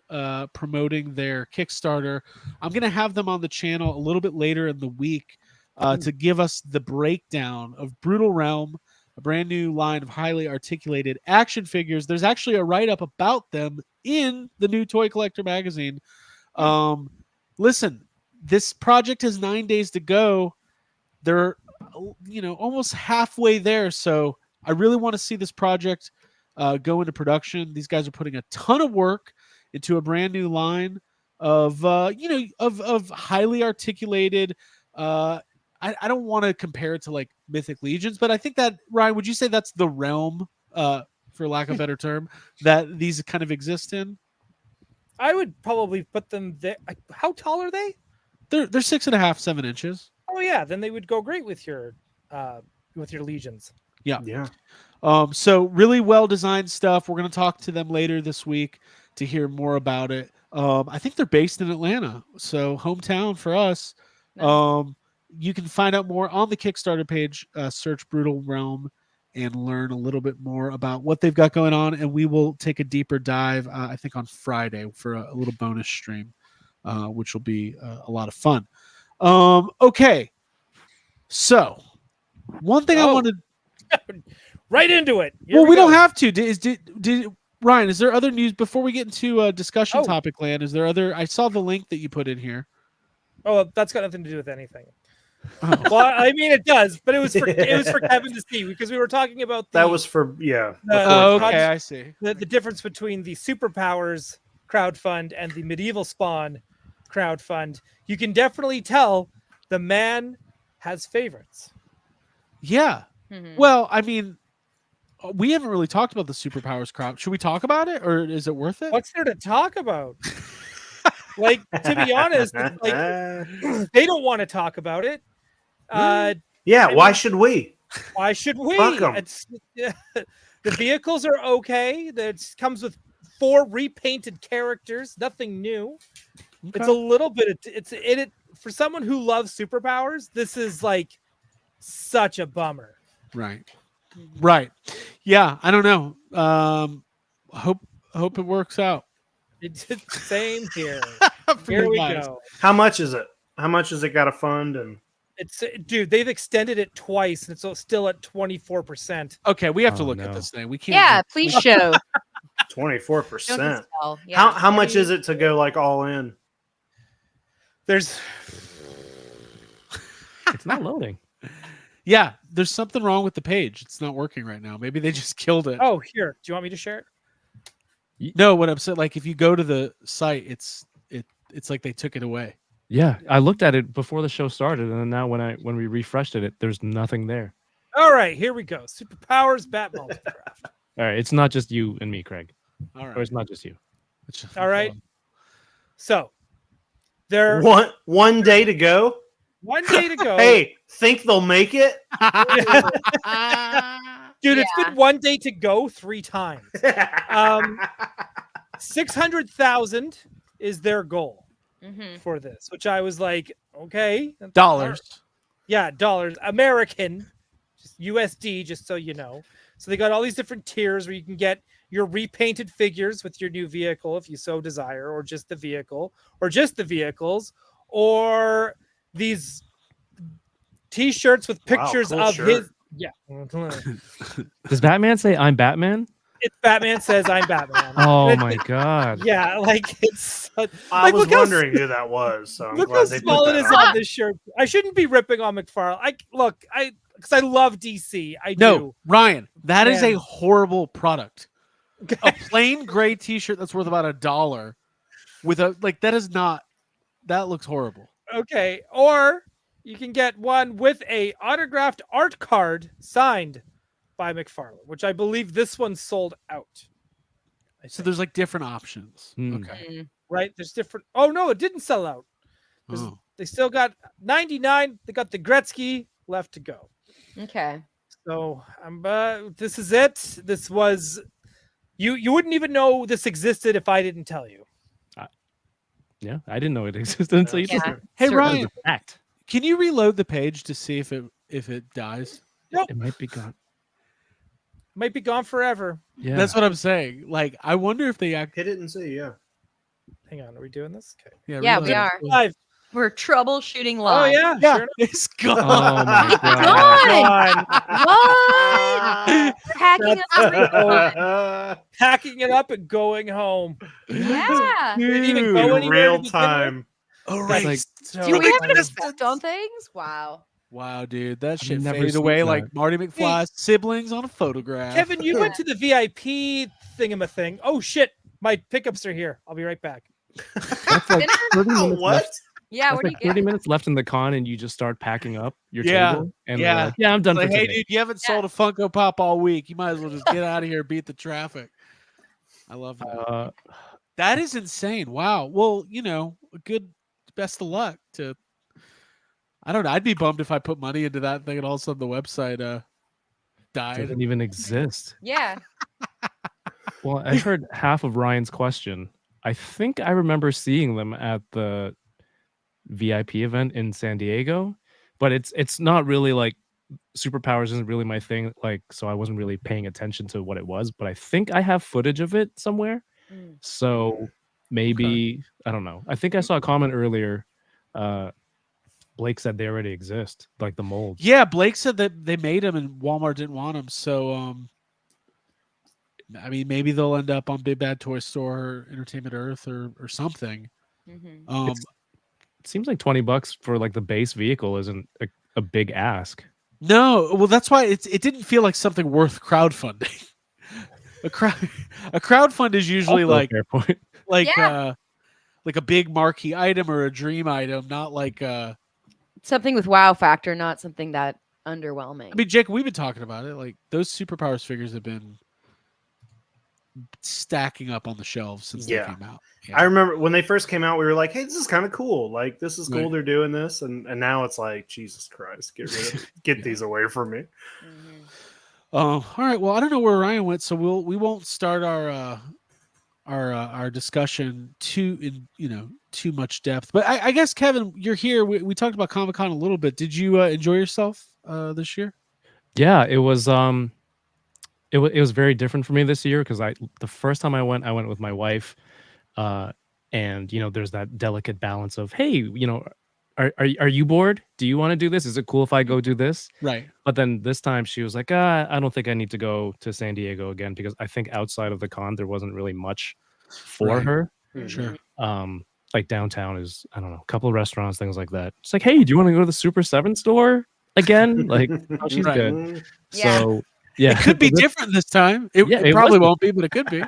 C: promoting their Kickstarter. I'm gonna have them on the channel a little bit later in the week to give us the breakdown of Brutal Realm, a brand new line of highly articulated action figures. There's actually a write-up about them in the new Toy Collector magazine. Listen, this project has 9 days to go. They're almost halfway there, so I really want to see this project go into production. These guys are putting a ton of work into a brand new line of of highly articulated I don't want to compare it to like Mythic Legions, but I think that, Ryan, would you say that's the realm, for lack of a better term, that these kind of exist in?
E: I would probably put them there. How tall are they?
C: They're 6.5, 7 inches.
E: Oh yeah, then they would go great with your legions.
G: Yeah.
C: So really well designed stuff. We're going to talk to them later this week to hear more about it. I think they're based in Atlanta, so hometown for us.
F: Nice.
C: You can find out more on the Kickstarter page. Search Brutal Realm and learn a little bit more about what they've got going on. And we will take a deeper dive, I think, on Friday for a little bonus stream, which will be a lot of fun. Okay, so one thing I wanted.
E: Right into it. Here
C: Well, we don't
E: go.
C: have to. Did Ryan? Is there other news before we get into discussion
E: Oh.
C: topic land? Is there other? I saw the link that you put in here.
E: Oh, that's got nothing to do with anything.
C: Oh.
E: Well, I mean it does, but it was for Kevin to see because we were talking about
G: That was for
C: Oh,
E: before-
C: okay, I see.
E: the difference between the Superpowers crowdfund and the Medieval Spawn crowdfund. You can definitely tell the man has favorites.
C: Yeah.
F: Mhm.
C: Well, I mean, we haven't really talked about the superpowers crowd. Should we talk about it, or is it worth it?
E: What's there to talk about? Like, to be honest, like they don't want to talk about it.
G: Yeah,
E: I
G: why
E: mean-
G: should we?
E: Why should we?
G: Fuck 'em.
E: The vehicles are okay. That comes with 4 repainted characters. Nothing new. It's a little bit. It's in it for someone who loves superpowers. This is like such a bummer.
C: Right. Right. Yeah. I don't know. Hope it works out.
E: It's the same here.
C: For
E: Here
C: you
E: we
C: guys.
E: go.
G: How much is it? How much has it got to fund? And
E: It's dude. They've extended it twice, and it's still at 24%.
C: Okay, we have to
D: Oh,
C: look at
D: no.
C: this thing. We can't.
F: Yeah, please show.
G: 24%.
F: Don't tell. Yeah.
G: How much is it to go like all in?
E: There's
D: It's not loading.
C: Yeah, there's something wrong with the page. It's not working right now. Maybe they just killed it.
E: oh here. Do you want me to share it?
C: No, what I'm saying, like if you go to the site, it's like they took it away.
D: Yeah, I looked at it before the show started, and then now when we refreshed it, there's nothing there.
E: All right, here we go. Superpowers Bat Multicraft.
D: All right, it's not just you and me, Craig.
C: All right.
D: Or it's not just you.
C: It's just
E: All right.
C: fun.
E: So there
G: One day to go.
E: one day to go.
G: Hey, think they'll make it?
E: Dude, it's been one day to go 3 times. 600,000 is their goal
F: Mhm.
E: for this, which I was like, okay, that's
C: Dollars.
E: Yeah, dollars, American, just USD, just so you know. So they got all these different tiers where you can get your repainted figures with your new vehicle if you so desire, or just the vehicle, or just the vehicles, or these T-shirts with
G: Wow,
E: pictures
G: cool
E: of
G: shirt.
E: his. Yeah.
D: Does Batman say I'm Batman?
E: It's Batman Says I'm Batman.
D: Oh
E: And
D: my god.
E: yeah, like it's.
G: I
E: Like,
G: was
E: look how
G: wondering who that was. So I'm
E: Look how
G: glad they
E: small
G: put
E: it
G: that
E: is
G: on.
E: on this shirt. I shouldn't be ripping on McFarlane. Because I love DC. I
C: No,
E: do.
C: Ryan, that is a
E: Man.
C: horrible product. A plain gray T-shirt that's worth about $1 with a that is not. That looks horrible.
E: Okay, or you can get one with a autographed art card signed by McFarlane, which I believe this one sold out.
C: So there's like different options.
D: Hmm.
C: Okay.
E: Right? There's different. Oh no, it didn't sell out.
C: Oh.
E: They still got 99. They got the Gretzky left to go.
F: Okay.
E: So this is it. This was you wouldn't even know this existed if I didn't tell you.
D: Yeah, I didn't know it existed until you
F: Yeah.
D: told me.
C: Hey
F: Certainly.
C: Ryan,
D: That's a fact.
C: can you reload the page to see if it dies?
D: It might be gone.
E: Might be gone forever.
D: Yeah.
C: That's what I'm saying. Like, I wonder if they
G: Hit it and see. Yeah.
E: Hang on, are we doing this? Okay.
F: Yeah,
C: reload
F: we
C: it.
F: are.
E: Live.
F: We're troubleshooting
E: Oh
F: live.
E: yeah,
C: Yeah,
E: sure
C: it's gone.
D: Oh my
F: Gone.
D: god.
F: What? We're hacking up.
G: Packing
E: it up and going home.
F: Yeah.
E: Didn't even
C: Dude,
E: go
G: in
E: anywhere to
G: real
E: begin with.
G: time.
C: Oh,
E: That's
C: right.
E: so
F: Do we have
E: funny.
F: any effect on things? Wow.
C: Wow, dude, that shit
D: never
C: faded
D: seen
C: away
D: that.
C: like Marty McFly's siblings on a photograph.
E: Kevin, you went to the VIP thingamathing. Oh shit, my pickups are here. I'll be right back.
D: That's like
F: Dinner?
D: 30 minutes
G: What?
D: left.
F: Yeah,
D: That's
F: what do you
D: like 30
F: get?
D: minutes left in the con, and you just start packing up your
C: Yeah,
D: table. And
C: yeah.
D: we're like, yeah, I'm done
C: Like,
D: for
C: hey,
D: today.
C: dude, you haven't sold a Funko Pop all week. You might as well just get out of here, beat the traffic. I love that. That is insane. Wow. Well, best of luck to. I don't know. I'd be bummed if I put money into that thing and all of a sudden the website died.
D: Doesn't even exist.
F: Yeah.
D: Well, I heard half of Ryan's question. I think I remember seeing them at the VIP event in San Diego, but it's not really like superpowers isn't really my thing. Like, so I wasn't really paying attention to what it was, but I think I have footage of it somewhere.
F: Mm.
D: So maybe I don't know. I think I saw a comment earlier. Blake said they already exist, like the molds.
C: Yeah, Blake said that they made them and Walmart didn't want them. So, I mean, maybe they'll end up on Big Bad Toy Store or Entertainment Earth or something.
F: Mm-hmm.
D: It seems like $20 for like the base vehicle isn't a big ask.
C: No, well, that's why it didn't feel like something worth crowdfunding. a crowdfund is usually
D: Also a
C: like
D: fair point.
C: like a big marquee item or a dream item, not like
F: Something with wow factor, not something that underwhelming.
C: I mean, Jake, we've been talking about it. Like those Superpowers figures have been stacking up on the shelves since they came out. Yeah.
G: I remember when they first came out, we were like, "Hey, this is kind of cool. Like, this is cool.
C: Right.
G: They're doing this." And now it's like, Jesus Christ, get rid of it. Get
C: Yeah.
G: these away from me.
F: Mhm.
C: All right. Well, I don't know where Ryan went, so we won't start our discussion too much depth. But I guess Kevin, you're here. We talked about Comic-Con a little bit. Did you enjoy yourself this year?
D: Yeah, it was it was very different for me this year because the first time I went with my wife, and there's that delicate balance of, hey, are you bored? Do you want to do this? Is it cool if I go do this?
C: Right.
D: But then this time she was like, I don't think I need to go to San Diego again because I think outside of the con there wasn't really much for
C: Right.
D: her.
C: Sure.
D: Like downtown is, I don't know, a couple of restaurants, things like that. It's like, hey, do you want to go to the Super 7 store again? Like, oh, she's
C: Right.
D: good.
F: Yeah.
D: So yeah,
C: It could be
D: This-
C: different this time. It
D: it
C: probably
D: was-
C: won't be, but it could be.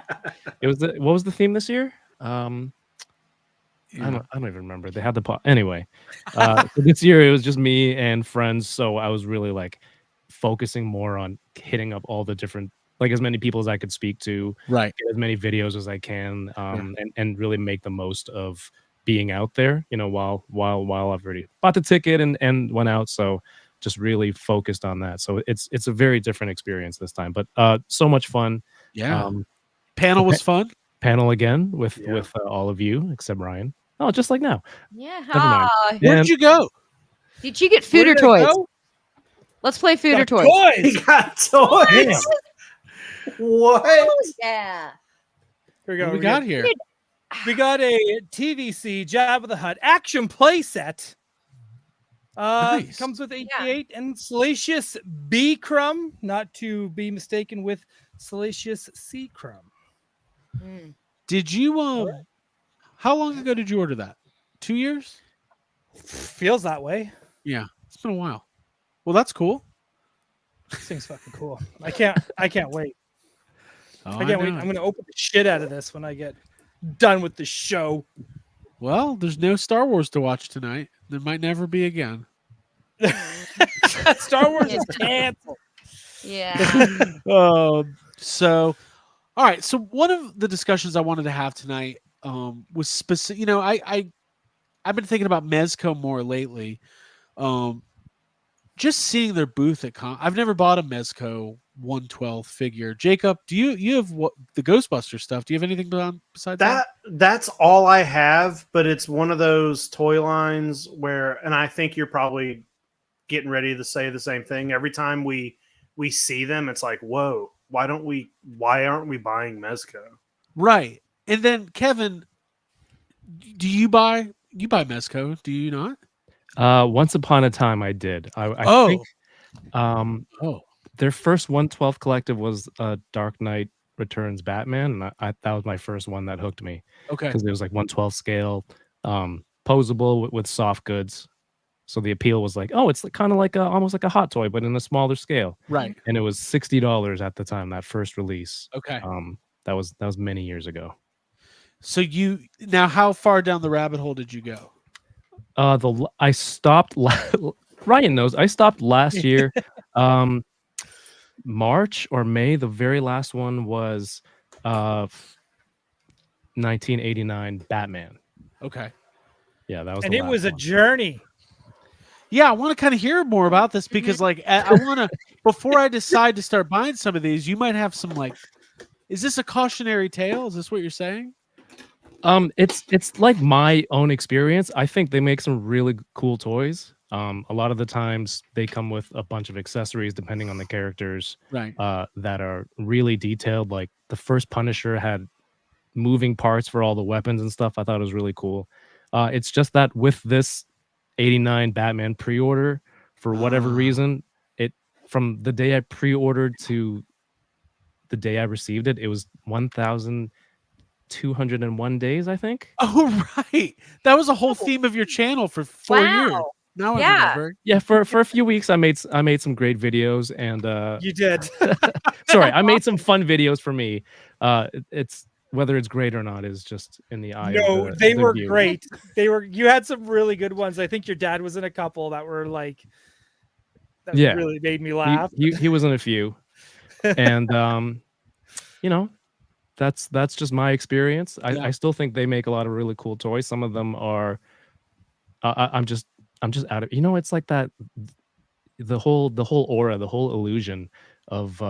D: It was what was the theme this year?
C: Yeah.
D: I don't even remember. They had the anyway. So this year it was just me and friends, so I was really like focusing more on hitting up all the different, like as many people as I could speak to,
C: Right.
D: get as many videos as I can, and really make the most of being out there. While I've already bought the ticket and went out, so just really focused on that. So it's a very different experience this time, but so much fun.
C: Yeah. Panel was fun.
D: Panel again with
G: Yeah.
D: all of you except Ryan. Oh, just like now.
F: Yeah.
D: Never mind.
F: Ah,
C: Where
D: And-
C: did you go?
F: did you get
E: Where
F: food or
E: did I
F: toys?
E: go?
F: Let's play food or
E: Got
F: toys.
G: He got toys.
D: Damn.
G: What?
F: Yeah.
E: Here we
C: What
E: go.
C: we got here?
E: We got a TVC Jabba the Hutt action play set.
C: Nice.
E: Comes with 88 and Salacious B Crumb, not to be mistaken with Salacious Sea Crumb.
F: Mm.
C: Did you how long ago did you order that? 2 years?
E: Feels that way.
C: Yeah, it's been a while. Well, that's cool.
E: This thing's fucking cool. I can't wait.
C: Oh,
E: I can't wait.
C: know
E: I'm
C: it.
E: gonna open the shit out of this when I get done with the show.
C: Well, there's no Star Wars to watch tonight. There might never be again.
E: Star Wars is canceled.
F: Yeah.
C: So all right. So one of the discussions I wanted to have tonight was specific. You know, I've been thinking about Mezco more lately. Just seeing their booth at I've never bought a Mezco 112 figure. Jacob, do you have what the Ghostbuster stuff? Do you have anything besides that?
G: That's all I have, but it's one of those toy lines where, and I think you're probably getting ready to say the same thing. Every time we see them, it's like, whoa, why aren't we buying Mezco?
C: Right. And then Kevin, do you buy Mezco? Do you not?
D: Once upon a time, I did. I think their first 112 collective was Dark Knight Returns Batman, and that was my first one that hooked me.
C: Okay.
D: Because it was like 112 scale, posable with soft goods. So the appeal was like, oh, it's kind of like almost like a hot toy, but in a smaller scale.
C: Right.
D: And it was $60 at the time, that first release.
C: Okay.
D: That was many years ago.
C: So now how far down the rabbit hole did you go?
D: I stopped. Ryan knows I stopped last year, March or May. The very last one was 1989 Batman.
C: Okay.
D: Yeah, that was.
E: And
D: the
E: it
D: last
E: was a
D: one.
E: journey.
C: Yeah, I want to kind of hear more about this because, like, I want to before I decide to start buying some of these. You might have some like, is this a cautionary tale? Is this what you're saying?
D: It's like my own experience. I think they make some really cool toys. A lot of the times they come with a bunch of accessories depending on the characters,
C: Right.
D: that are really detailed. Like the first Punisher had moving parts for all the weapons and stuff. I thought it was really cool. It's just that with this 89 Batman pre-order, for whatever reason, from the day I pre-ordered to the day I received it, it was 1,201 days, I think.
C: Oh, right. That was a whole theme of your channel for 4 years.
F: Wow.
C: Now I
F: Yeah.
C: remember.
D: Yeah, for a few weeks I made some great videos, and
E: You did.
D: sorry, I made some fun videos for me. It's whether it's great or not is just in the eye.
E: No,
D: of
E: they
D: the
E: were
D: viewer.
E: great. You had some really good ones. I think your dad was in a couple that were like that
D: Yeah.
E: really made me laugh.
D: He was in a few, and you know, that's just my experience. I still think they make a lot of really cool toys. Some of them are. I'm just out of. It's like that. The whole aura, the whole illusion of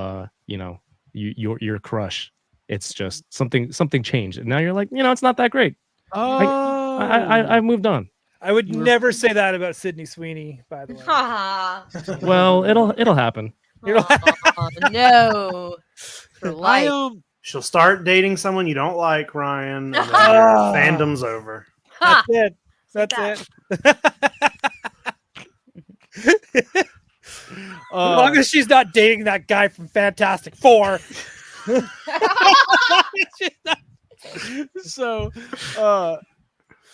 D: your crush. It's just something changed, and now you're like, it's not that great.
C: Oh,
D: I moved on.
E: I would never say that about Sydney Sweeney, by the way.
D: Well, it'll happen.
F: Oh, no. For life.
G: She'll start dating someone you don't like, Ryan, and then your fandom's over.
F: Ha!
E: That's it. As long as she's not dating that guy from Fantastic Four.
C: So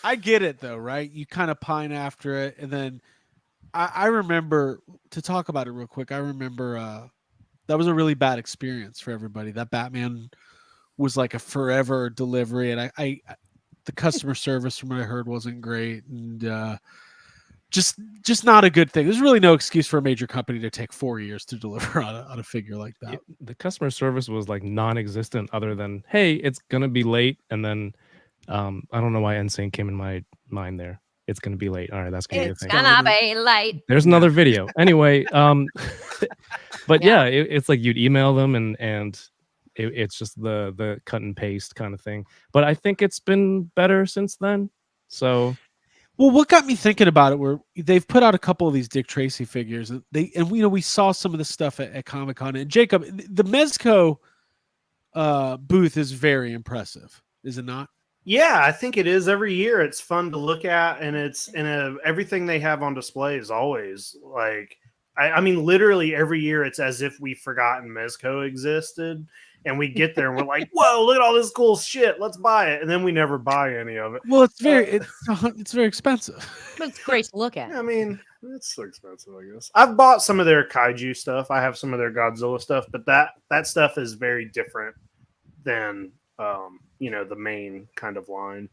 C: I get it though, right? You kind of pine after it, and then I remember, to talk about it real quick, I remember that was a really bad experience for everybody. That Batman was like a forever delivery, and I the customer service from what I heard wasn't great, and just not a good thing. There's really no excuse for a major company to take 4 years to deliver on a figure like that.
D: The customer service was like non-existent, other than, hey, it's gonna be late, and then I don't know why NSYNC came in my mind there. It's gonna be late. All right, that's gonna be a
F: It's
D: thing.
F: gonna be late.
D: There's another video. Anyway, but yeah, it's like you'd email them, and it's just the cut and paste kind of thing. But I think it's been better since then. So.
C: Well, what got me thinking about it were they've put out a couple of these Dick Tracy figures, and we saw some of the stuff at Comic-Con. And Jacob, the Mezco booth is very impressive, is it not?
G: Yeah, I think it is. Every year, it's fun to look at, and everything they have on display is always like. I mean, literally every year it's as if we've forgotten Mezco existed. And we get there and we're like, whoa, look at all this cool shit. Let's buy it. And then we never buy any of it.
C: Well, it's very expensive.
F: But it's great to look at.
G: I mean, it's so expensive, I guess. I've bought some of their Kaiju stuff. I have some of their Godzilla stuff, but that stuff is very different than the main kind of line.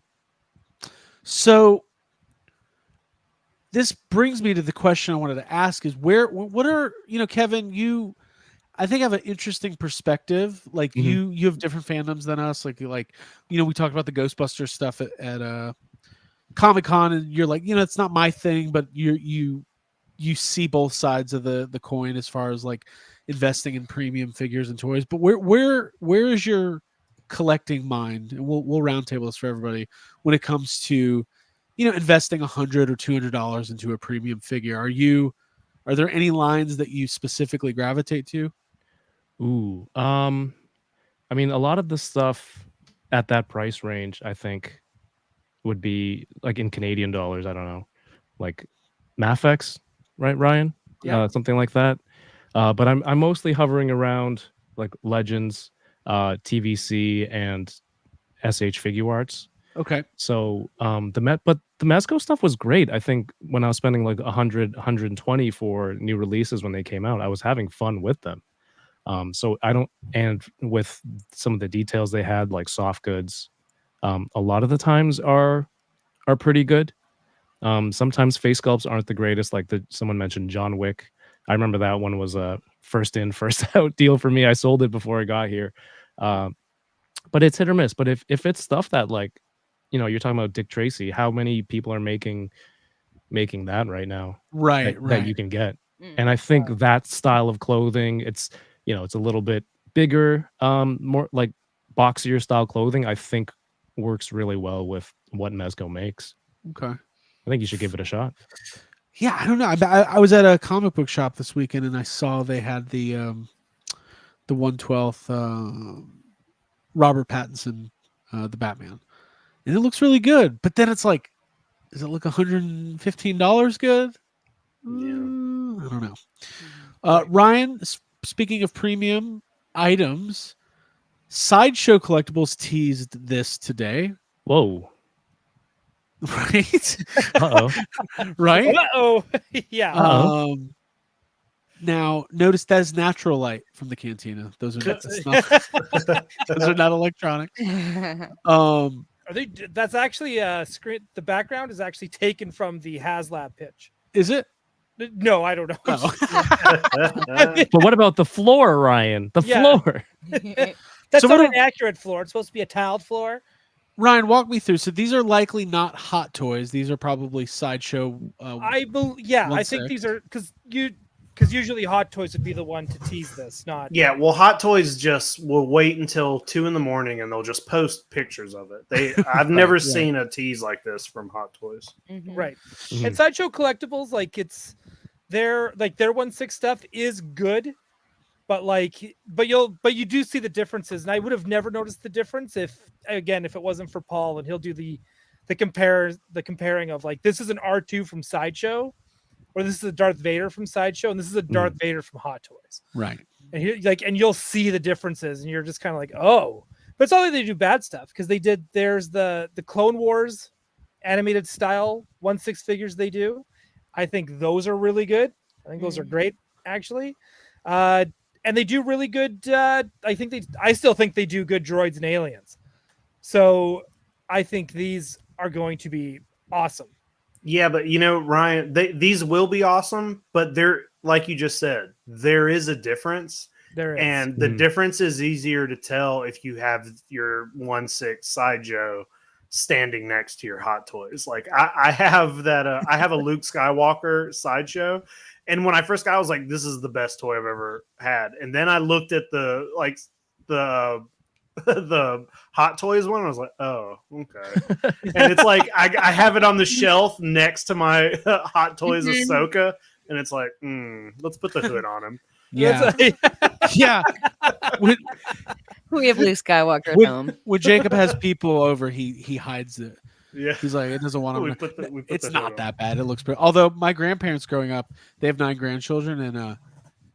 C: So this brings me to the question I wanted to ask is what are, Kevin, I think have an interesting perspective. Like you have different fandoms than us. Like, we talked about the Ghostbusters stuff at Comic-Con, and you're like, it's not my thing, but you see both sides of the coin as far as like investing in premium figures and toys. But where is your collecting mind? And we'll roundtable this for everybody when it comes to, investing $100 or $200 into a premium figure. Are there any lines that you specifically gravitate to?
D: Ooh, I mean, a lot of the stuff at that price range, I think, would be like in Canadian dollars. I don't know, like Mafex, right, Ryan?
E: Yeah,
D: something like that. But I'm mostly hovering around like Legends, TVC, and SH Figure Arts.
C: Okay.
D: So but the Mezco stuff was great. I think when I was spending like 120 for new releases when they came out, I was having fun with them. So and with some of the details they had, like soft goods, a lot of the times are pretty good. Sometimes face sculpts aren't the greatest. Like someone mentioned John Wick. I remember that one was a first in, first out deal for me. I sold it before I got here. But it's hit or miss. But if it's stuff that like, you're talking about Dick Tracy, how many people are making that right now?
C: Right.
D: That you can get. And I think that style of clothing, it's a little bit bigger, more like boxier style clothing, I think works really well with what Mezco makes.
C: Okay.
D: I think you should give it a shot.
C: Yeah, I don't know. I was at a comic book shop this weekend and I saw they had the 1/12 Robert Pattinson, the Batman. And it looks really good. But then it's like, does it look $115 good? I don't know. Ryan, speaking of premium items, Sideshow Collectibles teased this today.
D: Whoa.
C: Right?
D: Uh-oh.
C: Right?
E: Uh-oh. Yeah.
C: Now, notice that is natural light from the cantina. Those are those are not electronic.
E: Are they? That's actually screen. The background is actually taken from the HasLab pitch.
C: Is it?
E: No, I don't know.
C: Oh.
D: But what about the floor, Ryan? The floor.
E: That's
C: So
E: not
C: what
E: an accurate floor. It's supposed to be a tiled floor.
C: Ryan, walk me through. So these are likely not Hot Toys. These are probably Sideshow.
E: I think these are because usually Hot Toys would be the one to tease this, not.
G: Yeah, well, Hot Toys just will wait until 2 a.m. and they'll just post pictures of it. I've never seen a tease like this from Hot Toys.
E: Right. And Sideshow Collectibles, like their 1/6 stuff is good, but you do see the differences, and I would have never noticed the difference if it wasn't for Paul, and he'll do the comparing of like, this is an R2 from Sideshow, or this is a Darth Vader from Sideshow, and this is a Darth Vader from Hot Toys.
C: Right.
E: And you'll see the differences, and you're just kind of like, oh. But it's not like they do bad stuff, because there's the Clone Wars animated style 1/6 figures they do. I think those are really good. I think those are great, actually. And they do really good. I still think they do good droids and aliens. So I think these are going to be awesome.
G: Yeah, but Ryan, these will be awesome, but they're, like you just said, there is a difference.
E: There is.
G: And the difference is easier to tell if you have your 1/6 Sideshow standing next to your Hot Toys. Like I have that. I have a Luke Skywalker Sideshow, and when I first got, I was like, "This is the best toy I've ever had." And then I looked at the Hot Toys one. I was like, "Oh, okay." And it's like I have it on the shelf next to my Hot Toys Ahsoka, and it's like, let's put the hood on him.
C: Yeah. Yeah.
F: We have Luke Skywalker at home.
C: When Jacob has people over, he hides it.
G: Yeah.
C: He's like, it doesn't want
G: We
C: to.
G: put the
C: It's
G: hood
C: not
G: on.
C: that bad. It looks pretty. Although my grandparents growing up, they have 9 grandchildren, and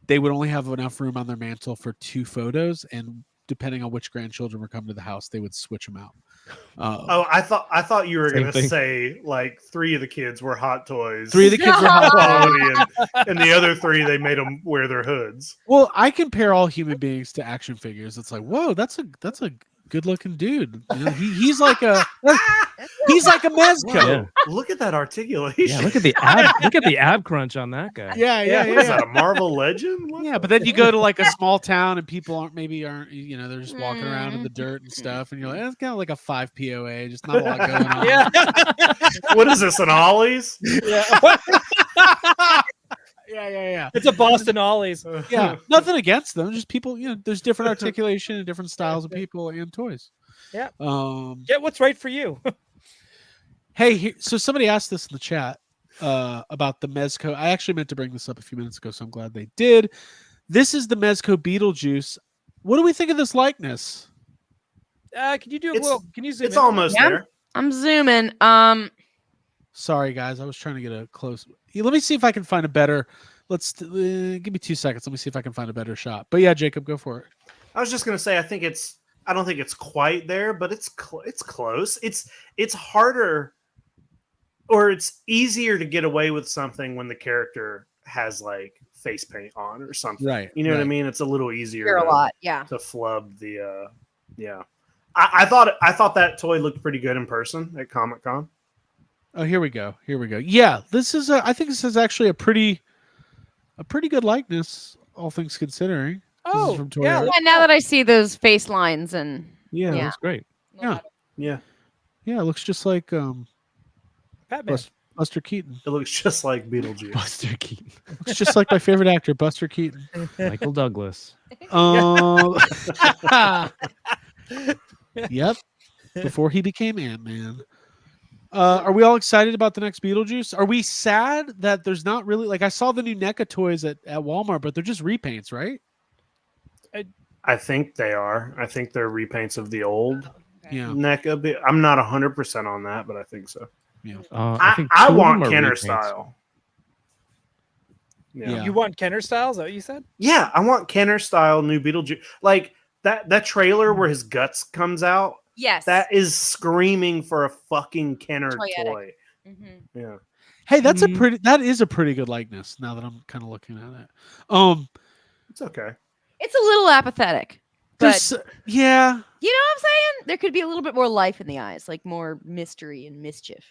C: they would only have enough room on their mantle for 2 photos, and depending on which grandchildren were coming to the house, they would switch them out.
G: Oh, I thought you were
D: Same
G: gonna
D: thing.
G: say like 3 of the kids were hot toys.
C: 3 of the kids were hot.
G: quality, and the other 3 they made them wear their hoods.
C: Well, I compare all human beings to action figures. It's like, whoa, that's a good looking dude. You know, he's like a Mezco.
D: Yeah.
G: Look at that articulation.
D: Yeah, look at the ab crunch on that guy.
C: Yeah.
G: What is that, a Marvel legend? What
C: Yeah,
G: the
C: but then you go to like a small town and people aren't they're just walking around in the dirt and stuff, and you're like, it's kind of like a 5 POA, just not a lot going on.
E: Yeah.
G: What is this, an Ollie's?
C: Yeah.
E: It's a Boston Ollies.
C: Yeah, nothing against them. Just people, there's different articulation and different styles of people and toys.
E: Yeah.
C: Get
E: what's right for you.
C: Hey, so somebody asked this in the chat about the Mezco. I actually meant to bring this up a few minutes ago, so I'm glad they did. This is the Mezco Beetlejuice. What do we think of this likeness?
E: Can you do it? Well, can you zoom
G: It's
E: in?
G: almost there.
F: I'm zooming.
C: Sorry, guys. I was trying to get a close. Let me see if I can find a better. Let's give me 2 seconds. Let me see if I can find a better shot. But yeah, Jacob, go for it.
G: I was just gonna say, I don't think it's quite there, but it's close. It's harder, or it's easier to get away with something when the character has like face paint on or something.
C: Right.
G: You know what I
C: right.
G: mean? It's a little easier
F: You're a lot. Yeah.
G: to flub the yeah. I thought that toy looked pretty good in person at Comic-Con.
C: Oh, here we go. Yeah, this is. I think this is actually a pretty good likeness, all things considering. This is
E: Oh,
C: from Toy
E: yeah.
C: Art.
F: Yeah, now that I see those face lines and
G: Yeah.
F: Yeah.
D: That's great.
C: Yeah.
G: Yeah.
C: Yeah, it looks just like
E: Batman.
C: Buster Keaton.
G: It looks just like Beetlejuice.
D: Buster Keaton,
C: Looks just like my favorite actor, Buster Keaton.
D: Michael Douglas.
C: Yep. Before he became Ant-Man. Are we all excited about the next Beetlejuice? Are we sad that there's not really I saw the new NECA toys at Walmart, but they're just repaints, right?
G: I think they are. I think they're repaints of the old
C: Yeah.
G: NECA. I'm not 100% on that, but I think so.
D: I think
G: I
D: two of
G: want
D: them are
G: Kenner
D: repaints.
G: style.
C: Yeah.
E: You want Kenner style? Is that what you said?
G: Yeah, I want Kenner style new Beetlejuice. Like that trailer where his guts comes out.
F: yes.
G: That is screaming for a fucking Kenner
F: Toyetic.
G: toy.
F: Mhm.
G: Yeah.
C: Hey, that is a pretty good likeness now that I'm kind of looking at it.
G: It's okay.
F: It's a little apathetic. But
C: There's yeah.
F: you know what I'm saying? There could be a little bit more life in the eyes, like more mystery and mischief.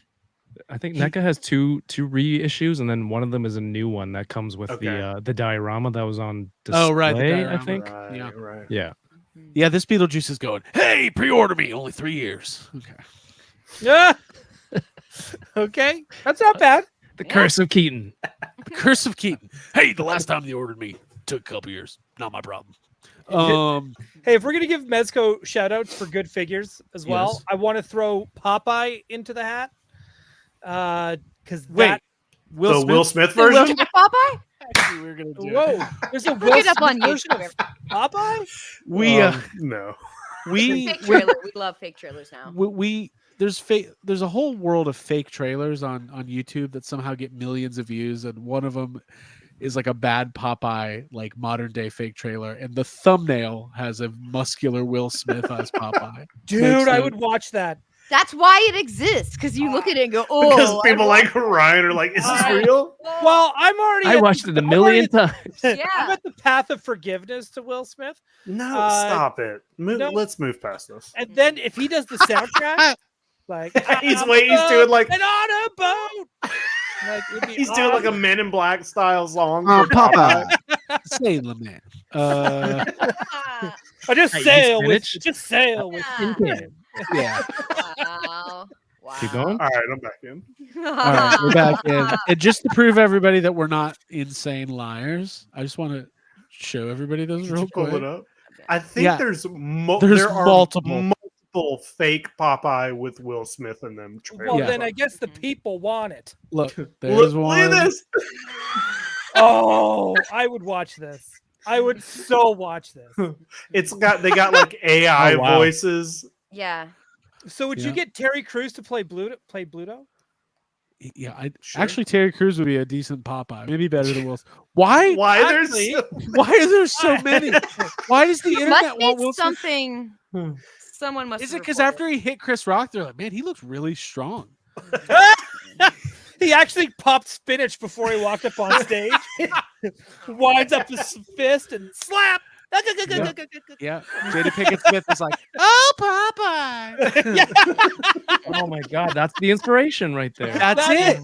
D: I think NECA has two reissues, and then one of them is a new one that comes with the diorama that was on display.
C: Oh, right, the
D: I
C: diorama.
D: think.
G: Right,
C: Yeah.
G: right.
D: Yeah.
C: Yeah, this Beetlejuice is going, hey, pre-order me, only 3 years. Okay.
E: Yeah. Okay. That's not bad.
D: The Curse of Keaton.
C: The Curse of Keaton. Hey, the last time they ordered me took a couple years. Not my problem.
E: Hey, if we're gonna give Mezco shout outs for good figures as well,
C: Yes.
E: I want to throw Popeye into the hat. Because
C: Wait,
G: Will Smith
F: The Will
G: version?
F: Smith Popeye?
C: Actually, we're gonna do it.
E: Whoa, there's a
F: Look
E: Will
F: it up on
E: Smith version
F: YouTube.
E: of Popeye.
C: We
G: No.
F: Fake trailer. We love fake trailers now.
C: there's a whole world of fake trailers on YouTube that somehow get millions of views, and one of them is like a bad Popeye, like modern day fake trailer, and the thumbnail has a muscular Will Smith as Popeye.
E: Dude,
C: Makes
E: I
C: sense.
E: would watch that.
F: That's why it exists, because you look at it and go, oh.
G: Because
F: I
G: people
F: want
G: like Ryan are like, is this real?
E: Well, I'm already.
D: I watched it a million times.
F: Yeah.
E: I'm at the path of forgiveness to Will Smith,
G: No,
E: Uh,
G: stop it.
E: no.
G: Let's move past this.
E: and then if he does the soundtrack, like
G: He's doing like
E: and on a boat. Like, it'd be
G: he's doing like a
E: awesome.
G: Men in Black style song.
C: Oh,
G: for Popeye.
C: Sailor Man.
E: I just
D: Hey,
E: sail with
D: spinach?
E: just sail with.
C: Yeah.
F: Wow. Wow.
D: Keep going.
G: All right, I'm back in.
C: All right, we're back in. And just to prove everybody that we're not insane liars, I just want to show everybody those
G: Did
C: real
G: you pull
C: quick.
G: it up? I think
C: Yeah.
G: there's
C: There's multiple.
G: fake Popeye with Will Smith in them.
E: Well,
C: Yeah.
E: then I guess the people want it.
C: Look, there's
G: Look
C: one.
G: at this.
E: Oh, I would watch this. I would so watch this.
G: They got like AI
D: Oh, wow.
G: voices.
F: Yeah.
E: So would you get Terry Crews to play Bluto?
C: Yeah, actually Terry Crews would be a decent Popeye, maybe better than Wilson. Why?
G: Why
E: Actually,
C: Why are there so many? Why does the internet
F: Must
C: want
F: be
C: Wilson?
F: something. Someone must.
C: Is
F: have
C: it because
F: reported.
C: after he hit Chris Rock, they're like, man, he looks really strong.
E: He actually popped spinach before he walked up on stage. Winds up his fist and slap.
C: Yeah, Jada Pinkett Smith is like, oh, Popeye.
D: Oh my god, that's the inspiration right there.
C: That's it.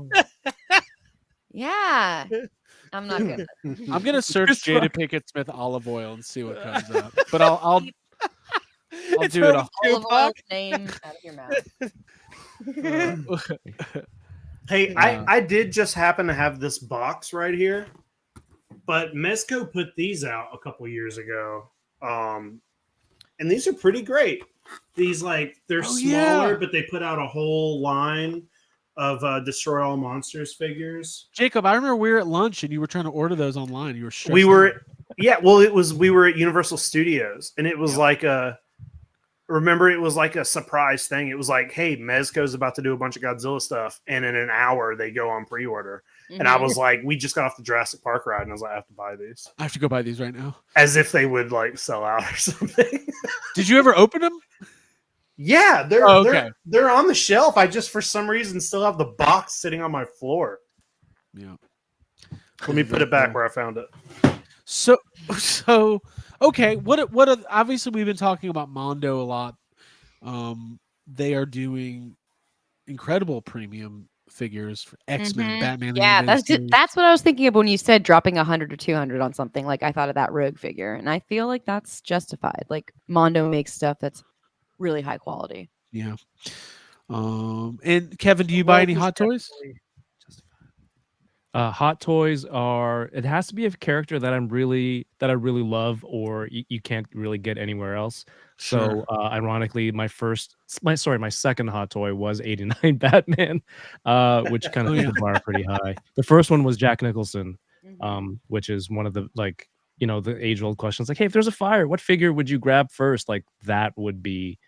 F: Yeah. I'm not gonna.
C: I'm gonna search Jada Pinkett Smith olive oil and see what comes up. But I'll
E: It's
C: do it.
E: her
F: Olive oil name out of your mouth.
G: Hey, I did just happen to have this box right here, but Mezco put these out a couple years ago, and these are pretty great. These they're smaller, but they put out a whole line of Destroy All Monsters figures.
C: Jacob, I remember we were at lunch and you were trying to order those online. You were stressed
G: We
C: out.
G: were, we were at Universal Studios, and it was like a. Remember, it was like a surprise thing. It was like, hey, Mezco's about to do a bunch of Godzilla stuff, and in an hour they go on pre-order. Mm-hmm. And I was like, we just got off the Jurassic Park ride, and I was like, I have to buy these.
C: I have to go buy these right now.
G: As if they would sell out or something.
C: Did you ever open them?
G: Yeah, they're on the shelf. I just for some reason still have the box sitting on my floor.
C: Yeah.
G: Let me put it back where I found it.
C: So okay. What obviously we've been talking about Mondo a lot. They are doing incredible premium figures for X-Men, Batman.
F: Yeah, that's what I was thinking of when you said dropping 100 or 200 on something. Like I thought of that Rogue figure, and I feel like that's justified. Like Mondo makes stuff that's really high quality.
C: Yeah. And Kevin, do you buy any Hot Toys?
D: Hot Toys are. It has to be a character that I really love, or you can't really get anywhere else.
C: Sure.
D: So, ironically, my second Hot Toy was '89 Batman, which kind of put the bar pretty high. The first one was Jack Nicholson, which is one of the the age-old questions. Like, hey, if there's a fire, what figure would you grab first? Like that would be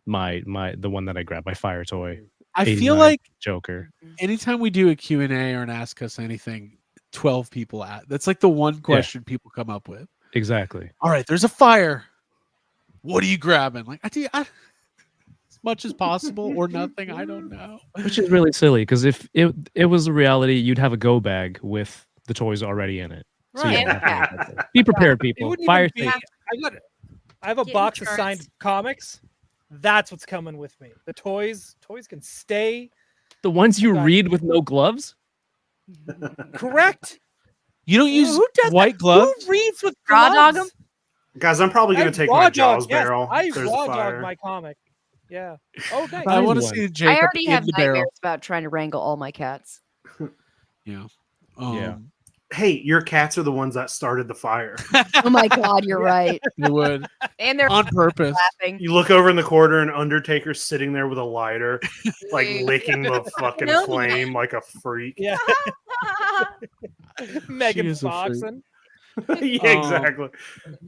D: the one that I grabbed, my fire toy.
C: I feel like
D: Joker.
C: Anytime we do a Q&A or an Ask Us Anything, 12 people that's like the one question people come up with.
D: Exactly.
C: All right, there's a fire. What are you grabbing? Like, as much as possible or nothing. I don't know.
D: Which is really silly because if it was a reality, you'd have a go bag with the toys already in it. So
F: Right.
D: be prepared, people. Fire safe.
E: I have a box of signed comics. That's what's coming with me. The toys can stay.
D: The ones you read with no gloves?
E: Correct.
C: You don't use white gloves?
E: Who reads with
F: Raw dog
E: gloves?
F: 'em?
G: Guys, I'm probably going to take my Jaws barrel.
E: I
G: There's
E: raw
G: a fire.
E: dog my comic. Yeah. Oh, nice.
C: I want to see Jacob
F: I already have
C: in the barrel.
F: nightmares about trying to wrangle all my cats.
C: Yeah.
G: Hey, your cats are the ones that started the fire.
F: Oh my God, you're right.
C: You would.
F: And they're
C: On purpose.
F: laughing.
G: You look over in the corner and Undertaker's sitting there with a lighter, like licking the fucking
F: No.
G: flame like a freak.
E: Yeah. Megan
C: is a
E: Fox.
C: freak.
G: Yeah, exactly.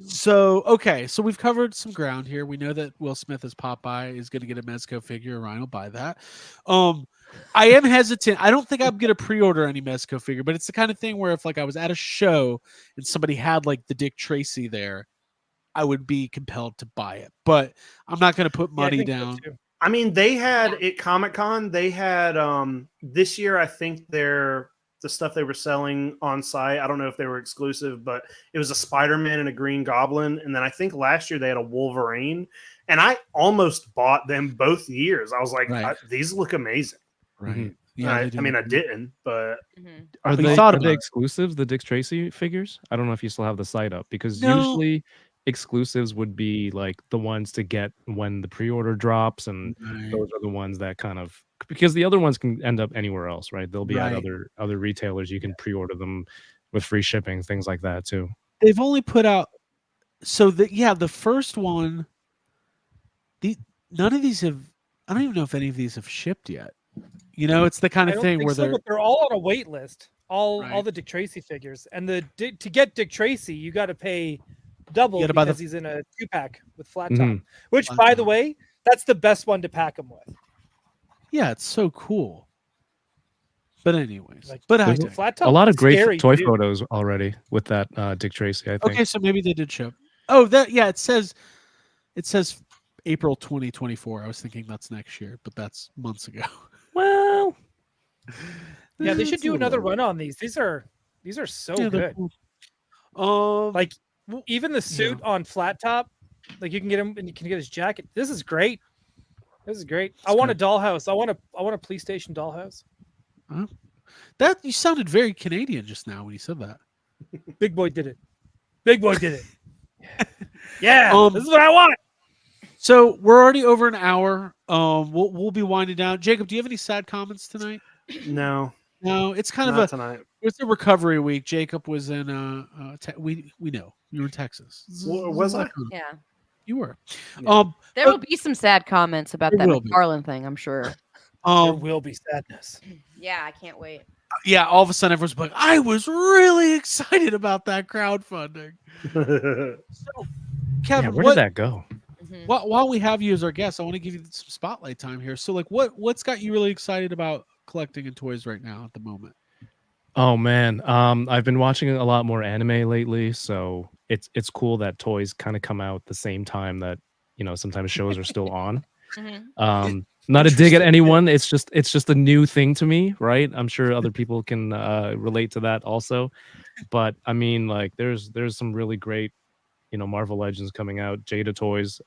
C: So we've covered some ground here. We know that Will Smith as Popeye is going to get a Mezco figure. Ryan will buy that. I am hesitant. I don't think I'm going to pre-order any Mezco figure, but it's the kind of thing where if I was at a show and somebody had the Dick Tracy there, I would be compelled to buy it. But I'm not going to put money down.
G: I mean, they had at Comic-Con, they had this year, I think the stuff they were selling on site, I don't know if they were exclusive, but it was a Spider-Man and a Green Goblin. And then I think last year they had a Wolverine. And I almost bought them both years. I was like, these look amazing.
C: Right.
G: Yeah, I didn't, but
D: are
C: they
D: they exclusives, the Dick Tracy figures? I don't know if you still have the site up because usually exclusives would be like the ones to get when the pre-order drops, and those are the ones that kind of, because the other ones can end up anywhere else, right? They'll be at other retailers. You can pre-order them with free shipping, things like that too.
C: They've only put out the first one. None of these have. I don't even know if any of these have shipped yet. It's the kind of thing where
E: they're all on a wait list. All the Dick Tracy figures, and to get Dick Tracy, you got to pay double because he's in a 2-pack with flat top. Which, by the way, That's the best one to pack them with.
C: Yeah, it's so cool. But anyways,
E: Like,
C: but
D: there's
E: flat
D: a
E: top
D: lot of
E: is
D: great
E: scary,
D: toy
E: too.
D: photos already with that Dick Tracy. I think.
C: okay, so maybe they did show. Oh, it says April 2024. I was thinking that's next year, but that's months ago.
D: Well,
E: Yeah, they should
C: It's a
E: do
C: little
E: another
C: early.
E: run on these. These are so
C: Yeah, they're
E: good.
C: cool.
E: Like even the suit on flat top, like you can get him and you can get his jacket. This is great. This is great. I want a dollhouse. I want a police station dollhouse.
C: That you sounded very Canadian just now when you said that.
E: Big boy did it. Big boy did it. Yeah, this is what I want.
C: So we're already over an hour. We'll be winding down. Jacob, do you have any sad comments tonight?
G: No,
C: No, it's kind
G: not
C: of
G: tonight.
C: it's a recovery week. Jacob was in we know you were in Texas.
G: Was I?
F: Yeah.
C: You were.
G: Yeah.
F: There will be some sad comments about
C: There
F: that
C: will be.
F: McFarlane thing, I'm sure.
E: There will be sadness.
F: Yeah, I can't wait.
C: Yeah, all of a sudden everyone's like, I was really excited about that crowdfunding. So, Kevin,
D: where did that go?
C: While we have you as our guest, I want to give you some spotlight time here. So, like, what's got you really excited about collecting in toys right now at the moment?
D: Oh man, I've been watching a lot more anime lately, so it's cool that toys kind of come out the same time that sometimes shows are still on. Not a dig at anyone. It's just a new thing to me, right? I'm sure other people can relate to that also. But I mean, like, there's some really great, Marvel Legends coming out, Jada toys.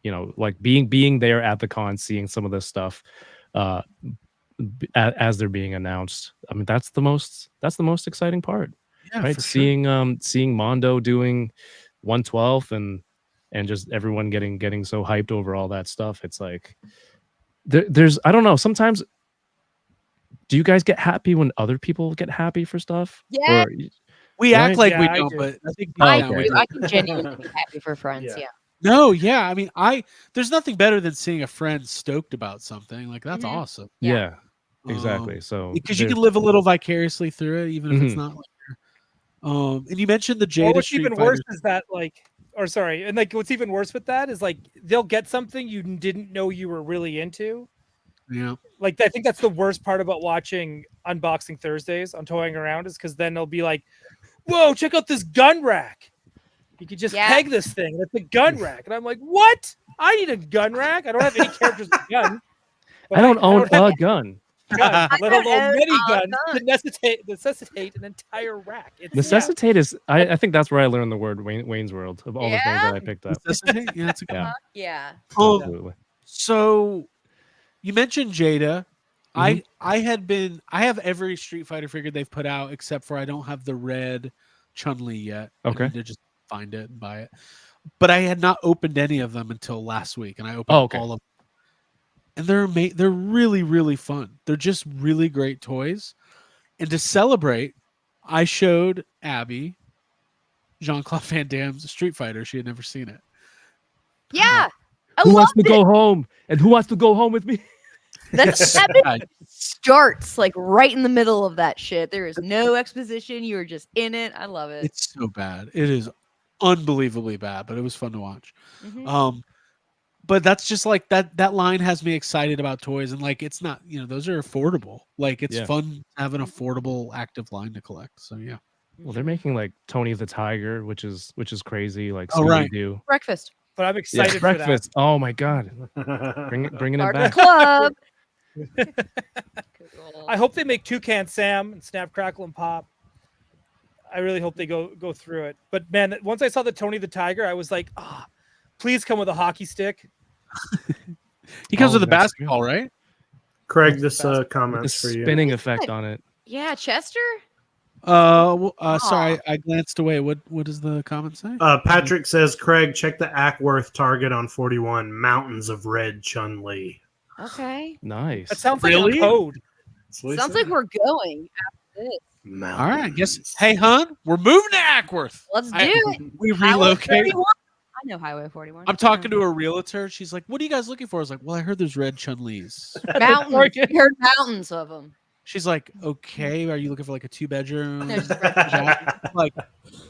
D: Like being there at the con, seeing some of this stuff, as they're being announced. I mean, that's the most exciting part, right?
C: For sure.
D: Seeing Mondo doing 1/12 and just everyone getting so hyped over all that stuff. It's like there's I don't know. Sometimes, do you guys get happy when other people get happy for stuff?
F: Yeah.
D: Or,
C: We act
D: right?
C: like
E: Yeah,
C: we
E: I
C: don't,
E: do.
C: but I think
F: I
C: deep down
F: do.
C: we do.
F: I can genuinely be happy for friends.
G: Yeah.
F: Yeah.
C: No, yeah. I mean, there's nothing better than seeing a friend stoked about something. Like, that's awesome.
D: Yeah, exactly. So
C: Because you can live a little vicariously through it, even if it's
D: Mhm.
C: not like and you mentioned the
E: Or
C: Jada
E: what's
C: Street
E: even
C: Fighter.
E: worse is that and like what's even worse with that is like they'll get something you didn't know you were really into.
C: Yeah.
E: Like I think that's the worst part about watching Unboxing Thursdays on Toying Around is because then they'll be like, "Whoa, check out this gun rack! You could just peg this thing. It's a gun rack." And I'm like, "What? I need a gun rack. I don't have any characters with guns.
D: I don't own
E: have
D: a gun.
E: gun, let
F: don't
E: alone
F: own
E: many
F: a
E: guns
F: gun.
E: to necessitate an entire rack." It's,
D: Necessitate is I think that's where I learned the word Wayne's World of all the things that I picked up.
C: Necessitate? Yeah, that's a good
D: Yeah.
C: one.
F: Yeah.
D: Absolutely.
C: So you mentioned Jada. I have every Street Fighter figure they've put out except for I don't have the red Chun-Li yet.
D: Okay.
C: I need to just find it and buy it. But I had not opened any of them until last week, and I opened all of them. And they're really, really fun. They're just really great toys. And to celebrate, I showed Abby Jean-Claude Van Damme's Street Fighter. She had never seen it.
F: Yeah.
D: Who wants to go home? And who wants to go home with me?
F: That starts like right in the middle of that shit. There is no exposition. You are just in it. I love it.
C: It's so bad. It is unbelievably bad, but it was fun to watch. But that's just like that line has me excited about toys, and like it's not, those are affordable. Like it's fun to have an affordable active line to collect. So yeah.
D: Well, they're making like Tony the Tiger, which is crazy. Like
C: right.
D: do
F: Breakfast.
E: But I'm excited for
D: breakfast. Oh my god, bringing it back.
F: Club.
E: I hope they make Toucan Sam and Snap Crackle and Pop. I really hope they go through it. But man, once I saw the Tony the Tiger, I was like, please come with a hockey stick.
C: He comes with a basketball, right?
G: Craig, this
D: The
G: comments for you.
D: spinning effect on it.
F: Yeah, Chester.
C: Sorry, I glanced away. What does the comment say?
G: Patrick says, Craig, check the Ackworth target on 41. Mountains of red Chun-Li.
F: Okay.
D: Nice.
E: That sounds like a code.
F: Sounds like we're going after this.
G: Mountains.
C: All right, I guess. Hey, hon, we're moving to Ackworth.
F: Let's do it.
C: We
F: Highway
C: relocate.
F: 41. I know Highway 41.
C: I'm talking to a realtor. She's like, "What are you guys looking for?" I was like, "Well, I heard there's red Chun-Li's."
F: Mountains. We heard mountains of them.
C: She's like, okay, are you looking for like a 2-bedroom?
F: No, just rent.
C: Like,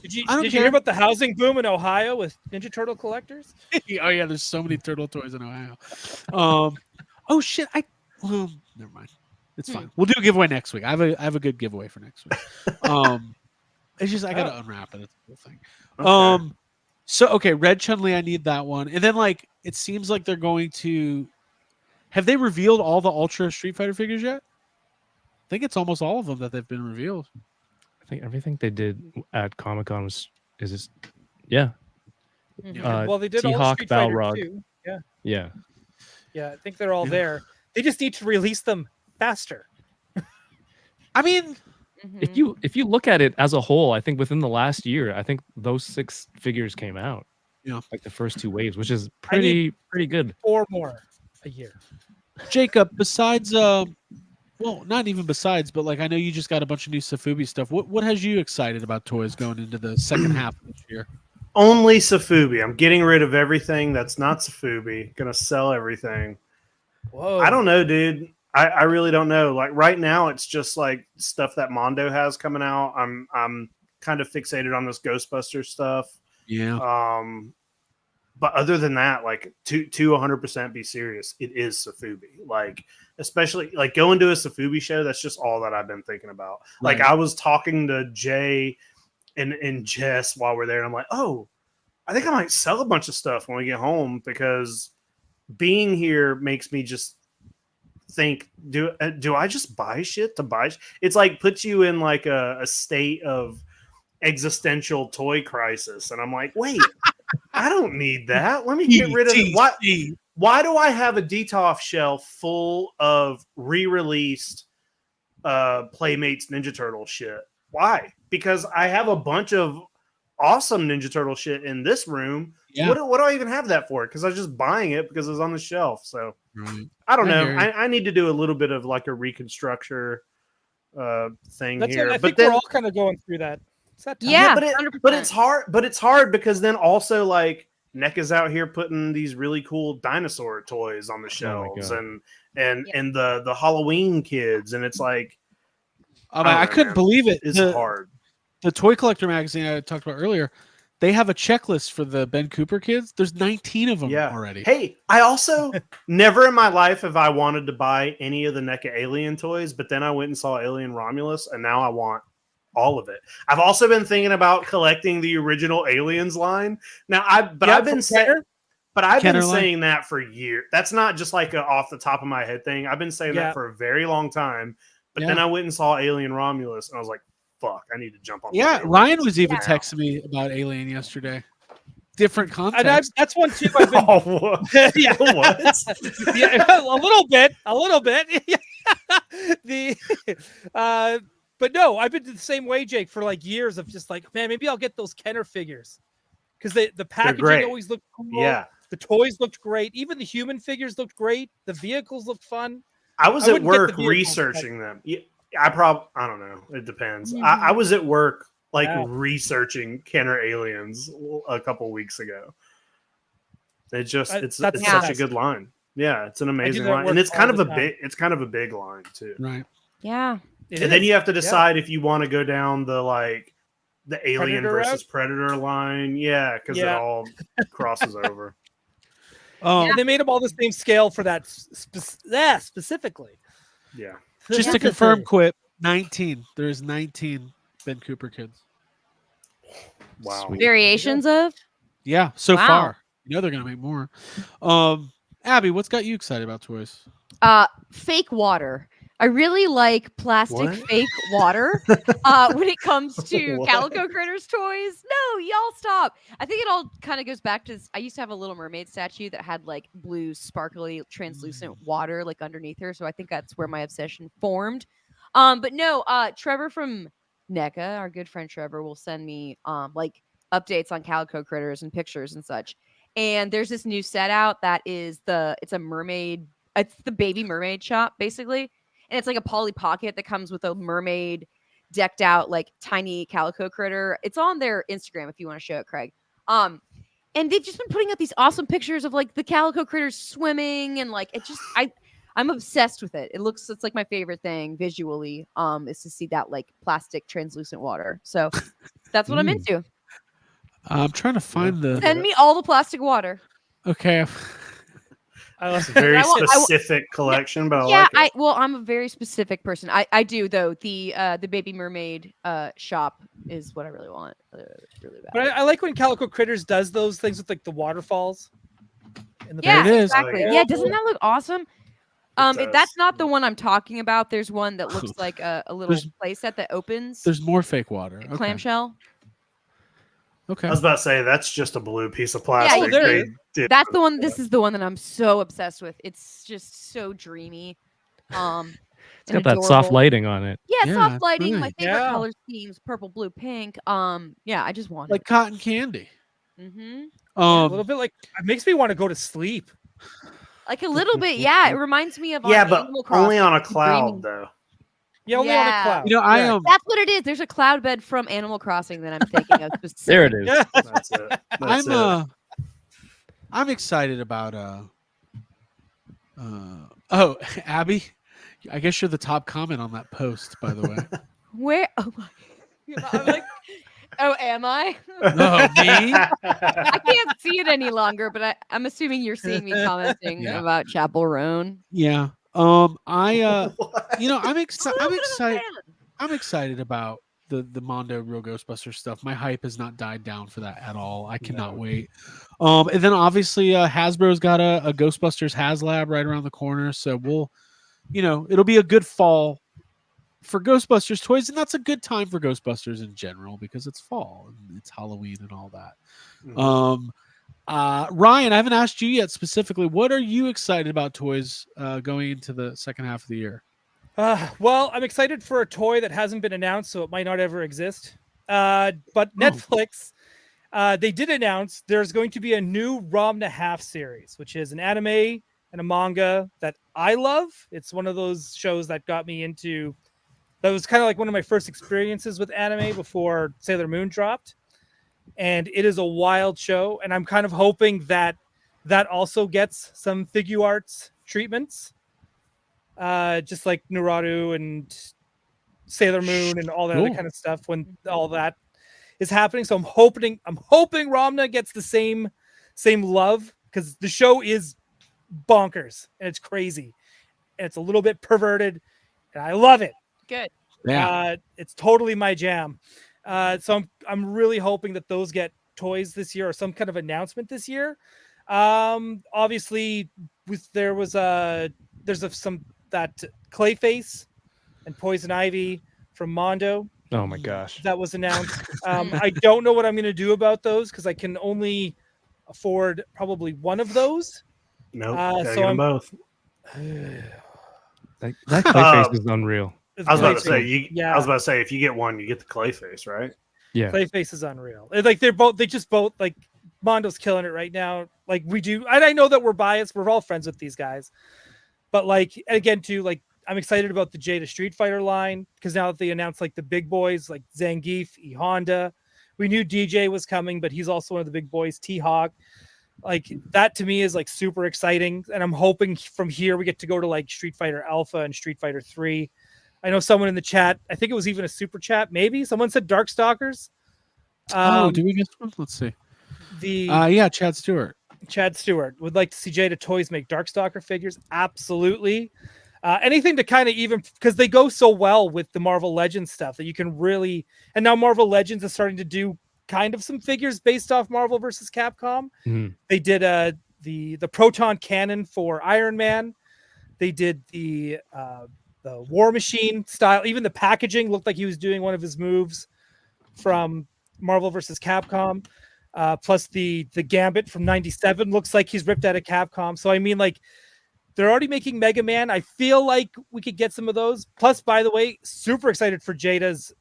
E: Did you
C: I don't
E: did you hear
C: care.
E: about the housing boom in Ohio with Ninja Turtle collectors?
C: oh yeah, there's so many turtle toys in Ohio. Oh shit, well, never mind. It's fine. We'll do a giveaway next week. I have a good giveaway for next week. It's just I gotta unwrap it. It's a cool thing.
G: Okay.
C: So okay, Red Chun-Li, I need that one. And then like it seems like they're going to have they revealed all the Ultra Street Fighter figures yet? I think it's almost all of them that they've been revealed.
D: I think everything they did at Comic-Con was yeah.
E: Well, they did all
D: T-Hawk,
E: Street Fighter
D: Balrog.
E: too. Yeah.
D: Yeah.
E: Yeah, I think they're all
C: Yeah.
E: there. They just need to release them faster.
C: I mean,
D: If you look at it as a whole, I think within the last year, I think those 6 figures came out.
C: Yeah.
D: Like the first 2 waves, which is pretty good.
E: 4 more a year.
C: Jacob, besides well, not even besides, but like I know you just got a bunch of new Safubi stuff. What has you excited about toys going into the second half of this year?
G: Only Safubi. I'm getting rid of everything that's not Safubi. Gonna sell everything.
E: Whoa.
G: I don't know, dude. I really don't know. Like right now, it's just like stuff that Mondo has coming out. I'm kind of fixated on this Ghostbusters stuff.
C: Yeah.
G: But other than that, like to 100% be serious, it is Safubi. Like especially like going to a Safubi show. That's just all that I've been thinking about. Like
C: Right.
G: I was talking to Jay and Jess while we're there, and I'm like, oh, I think I might sell a bunch of stuff when we get home because being here makes me just think, do I just buy shit to buy? It's like puts you in like a state of existential toy crisis, and I'm like, wait, I don't need that. Let me get rid of it. Why do I have a DTOF shelf full of re-released Playmates Ninja Turtle shit? Why? Because I have a bunch of awesome Ninja Turtle shit in this room.
C: Yeah.
G: What do I even have that for? Because I was just buying it because it's on the shelf. So
C: Right.
G: I don't
C: I
G: know.
C: hear you.
G: I need to do a little bit of like a reconstructure thing
E: That's
G: here.
E: what, I
G: But
E: think
G: then
E: we're all kind of going through that. It's that time.
F: Yeah,
G: but
F: 100%.
G: it's hard. But it's hard because then also like NECA's out here putting these really cool dinosaur toys on the shelves
D: God.
G: and the Halloween kids, and it's like
C: I
G: don't know,
C: couldn't
G: man.
C: believe it.
G: It's
C: the,
G: hard.
C: The Toy Collector magazine I talked about earlier, they have a checklist for the Ben Cooper kids. There's 19 of them
G: Yeah.
C: already.
G: Hey, I also never in my life have I wanted to buy any of the NECA Alien toys, but then I went and saw Alien Romulus, and now I want all of it. I've also been thinking about collecting the original Aliens line. Now, I've been saying that for years. That's not just like a off the top of my head thing. I've been saying that for a very long time. But then I went and saw Alien Romulus, and I was like, "Fuck, I need to jump on."
C: Yeah, Ryan was even
F: Yeah.
C: texting me about Alien yesterday. Different
E: And
C: context.
E: that's one too. I've been, yeah,
G: What?
E: yeah, a little bit. But no, I've been the same way, Jake, for like years of just like, man, maybe I'll get those Kenner figures because the packaging
G: great.
E: always looked cool.
G: Yeah.
E: The toys looked great. Even the human figures looked great. The vehicles looked fun.
G: I was
E: I
G: at
E: wouldn't get the
G: work
E: vehicles,
G: researching them. Yeah, I don't know. It depends.
F: Mhm.
G: I was at work like
E: Wow.
G: researching Kenner Aliens a couple weeks ago. It's
E: That's
G: such a
E: fantastic.
G: good line. Yeah, it's an amazing
E: that
G: line,
E: work
G: and it's
E: all
G: kind of
E: the
G: a
E: time.
G: big line too.
C: Right.
F: Yeah.
G: And then you have to decide if you want to go down the Alien
E: Predator
G: versus Predator line. Yeah, because it
E: Yeah.
G: all crosses over.
E: And they made them all the same scale for that specifically.
G: Yeah.
C: Just to confirm, Quip, 19. There's 19 Ben Cooper kids.
G: Wow.
D: Sweet.
F: Variations of?
C: Yeah, so
F: Wow.
C: far. You know they're gonna make more. Abby, what's got you excited about toys?
F: Fake water. I really like plastic
G: What?
F: fake water when it comes to
G: What?
F: Calico Critters toys. No, y'all stop. I think it all kind of goes back to I used to have a Little Mermaid statue that had like blue, sparkly, translucent water like underneath her. So I think that's where my obsession formed. But no, Trevor from NECA, our good friend Trevor, will send me like updates on Calico Critters and pictures and such. And there's this new set out that is it's a mermaid. It's the baby mermaid shop basically. And it's like a Polly Pocket that comes with a mermaid decked out like tiny Calico Critter. It's on their Instagram if you want to show it, Craig. And they've just been putting up these awesome pictures of like the Calico Critters swimming and like it just I I'm obsessed with it. It's like my favorite thing visually. Is to see that like plastic translucent water. So that's what I'm into.
C: I'm trying to find the.
F: Send me all the plastic water.
C: Okay.
G: It's a very specific collection, but I like it.
F: I'm a very specific person. I do though. The Baby Mermaid shop is what I really want. Really bad.
E: But I like when Calico Critters does those things with like the waterfalls.
F: Yeah,
C: There it is.
F: exactly. Yeah, doesn't that look awesome? That's not the one I'm talking about. There's one that looks like a little playset that opens.
C: There's more fake water. Okay.
F: Clamshell.
C: Okay.
G: I was about to say that's just a blue piece of plastic.
F: That's the one. This is the one that I'm so obsessed with. It's just so dreamy.
D: It's got that soft lighting on it.
F: Yeah, soft lighting.
C: Right.
F: My favorite color schemes: purple, blue, pink. Yeah, I just want
C: like cotton candy.
F: Mm-hmm.
E: A little bit like it makes me want to go to sleep.
F: Like a little bit, yeah. It reminds me of
G: but
F: Animal Crossing.
G: Only on a cloud though.
E: Yeah, only on a cloud.
C: You know, I am.
F: That's what it is. There's a cloud bed from Animal Crossing that I'm thinking of.
D: There it is.
G: That's it.
C: I'm excited about Abby, I guess you're the top comment on that post, by the way.
F: Where? Oh, I'm like, oh, am I?
C: No, me?
F: I can't see it any longer, but I'm assuming you're seeing me commenting about Chapel Roan.
C: Yeah. I'm excited. I'm excited about the Mondo Real Ghostbusters stuff. My hype has not died down for that at all. I cannot wait. And then obviously Hasbro's got a Ghostbusters HasLab right around the corner, so it'll be a good fall for Ghostbusters toys, and that's a good time for Ghostbusters in general because it's fall and it's Halloween and all that.
G: Mm-hmm.
C: Ryan, I haven't asked you yet specifically. What are you excited about toys going into the second half of the year?
E: Well, I'm excited for a toy that hasn't been announced, so it might not ever exist. But Netflix, they did announce there's going to be a new Rom Na Half series, which is an anime and a manga that I love. It's one of those shows that got me into. That was kind of like one of my first experiences with anime before Sailor Moon dropped. And it is a wild show. And I'm kind of hoping that also gets some figure arts treatments. Just like Naruto and Sailor Moon and all that other kind of stuff when all that is happening. So I'm hoping Ramna gets the same love because the show is bonkers and it's crazy. And it's a little bit perverted and I love it.
F: Good.
C: Yeah.
E: It's totally my jam. So I'm really hoping that those get toys this year or some kind of announcement this year. Obviously there's some that Clayface and Poison Ivy from Mondo.
D: Oh my gosh.
E: That was announced. I don't know what I'm going to do about those because I can only afford probably one of those.
G: Nope. Gotta get them both.
D: That Clayface is unreal.
G: I was about to say, if you get one, you get the Clayface, right?
D: Yeah.
E: Clayface is unreal. Like they just both like Mondo's killing it right now. Like we do. And I know that we're biased. We're all friends with these guys. But like, again, too, like I'm excited about the Jada Street Fighter line because now that they announced like the big boys, like Zangief, E Honda, we knew DJ was coming, but he's also one of the big boys, T-Hawk. Like that to me is like super exciting. And I'm hoping from here we get to go to like Street Fighter Alpha and Street Fighter 3. I know someone in the chat, I think it was even a super chat, maybe someone said Darkstalkers.
C: Do we get one? Let's see. Chad Stewart.
E: Chad Stewart would like to see Jada Toys make Darkstalker figures. Absolutely. Anything to kind of even because they go so well with the Marvel Legends stuff that you can really, and now Marvel Legends is starting to do kind of some figures based off Marvel versus Capcom.
D: Mm-hmm.
E: They did the Proton Cannon for Iron Man. They did the War Machine style. Even the packaging looked like he was doing one of his moves from Marvel versus Capcom. Plus the Gambit from 97 looks like he's ripped out of Capcom. So I mean, like they're already making Mega Man. I feel like we could get some of those. Plus, by the way, super excited for Jada's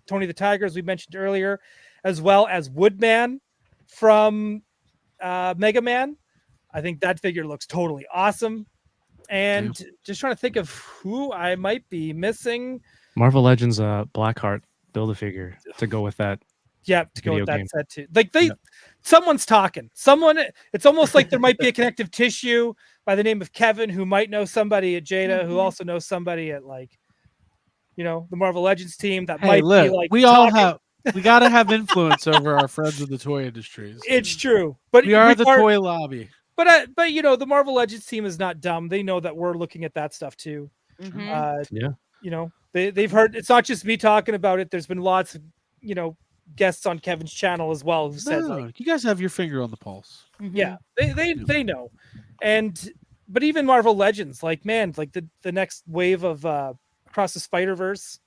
E: Tony the Tiger, as we mentioned earlier, as well as Woodman from Mega Man. I think that figure looks totally awesome. And just trying to think of who I might be missing.
D: Marvel Legends Blackheart Build-A-Figure to go with that.
E: Yeah, to go with that set too. Like someone's talking. It's almost like there might be a connective tissue. by the name of Kevin, who might know somebody at Jada, who also knows somebody at like, the Marvel Legends team that
C: Hey,
E: might
C: look,
E: be like.
C: we all have. We got to have influence over our friends in the toy industries.
E: It's true, but
C: we are the toy lobby.
E: But the Marvel Legends team is not dumb. They know that we're looking at that stuff too. They've heard. It's not just me talking about it. There's been lots of guests on Kevin's channel as well who said like,
C: you guys have your finger on the pulse.
E: Yeah, they know, but even Marvel Legends, like man, like the next wave of Across the Spider-Verse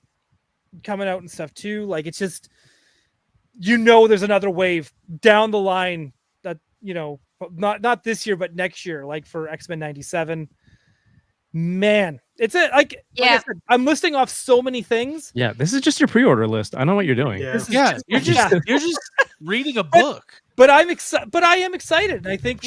E: coming out and stuff too. Like it's just there's another wave down the line that not this year but next year, like for X-Men 97. Man, it's like I said, I'm listing off so many things.
D: Yeah, this is just your pre-order list. I know what you're doing.
E: Yeah,
C: you're just reading a book.
E: But I'm excited. But I am excited. And I think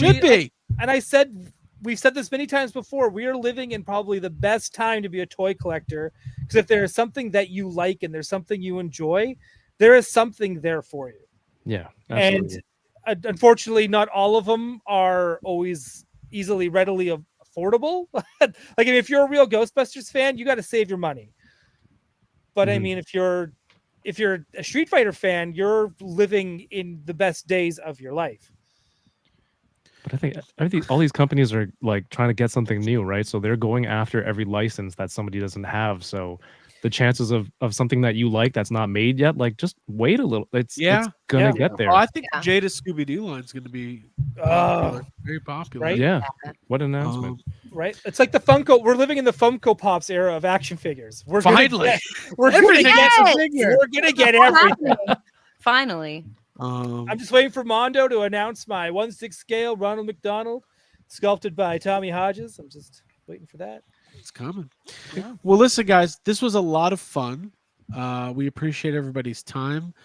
E: we've said this many times before. We are living in probably the best time to be a toy collector, because if there is something that you like and there's something you enjoy, there is something there for you.
D: Yeah, absolutely.
E: And unfortunately, not all of them are always readily affordable. Like if you're a real Ghostbusters fan, you got to save your money. But I mean, if you're a Street Fighter fan, you're living in the best days of your life.
D: But I think all these companies are like trying to get something new, right? So they're going after every license that somebody doesn't have. So the chances of something that you like that's not made yet, like just wait a little. It's gonna get there.
C: Oh, I think Jada Scooby-Doo line is gonna be very popular.
E: Right?
D: Yeah. What an announcement.
E: Right? It's like the Funko. We're living in the Funko Pops era of action figures. We're
C: finally
E: gonna get everything.
F: Finally.
E: I'm just waiting for Mondo to announce my 1/6 scale Ronald McDonald, sculpted by Tommy Hodges. I'm just waiting for that.
C: It's coming. Yeah. Well, listen, guys, this was a lot of fun. We appreciate everybody's time.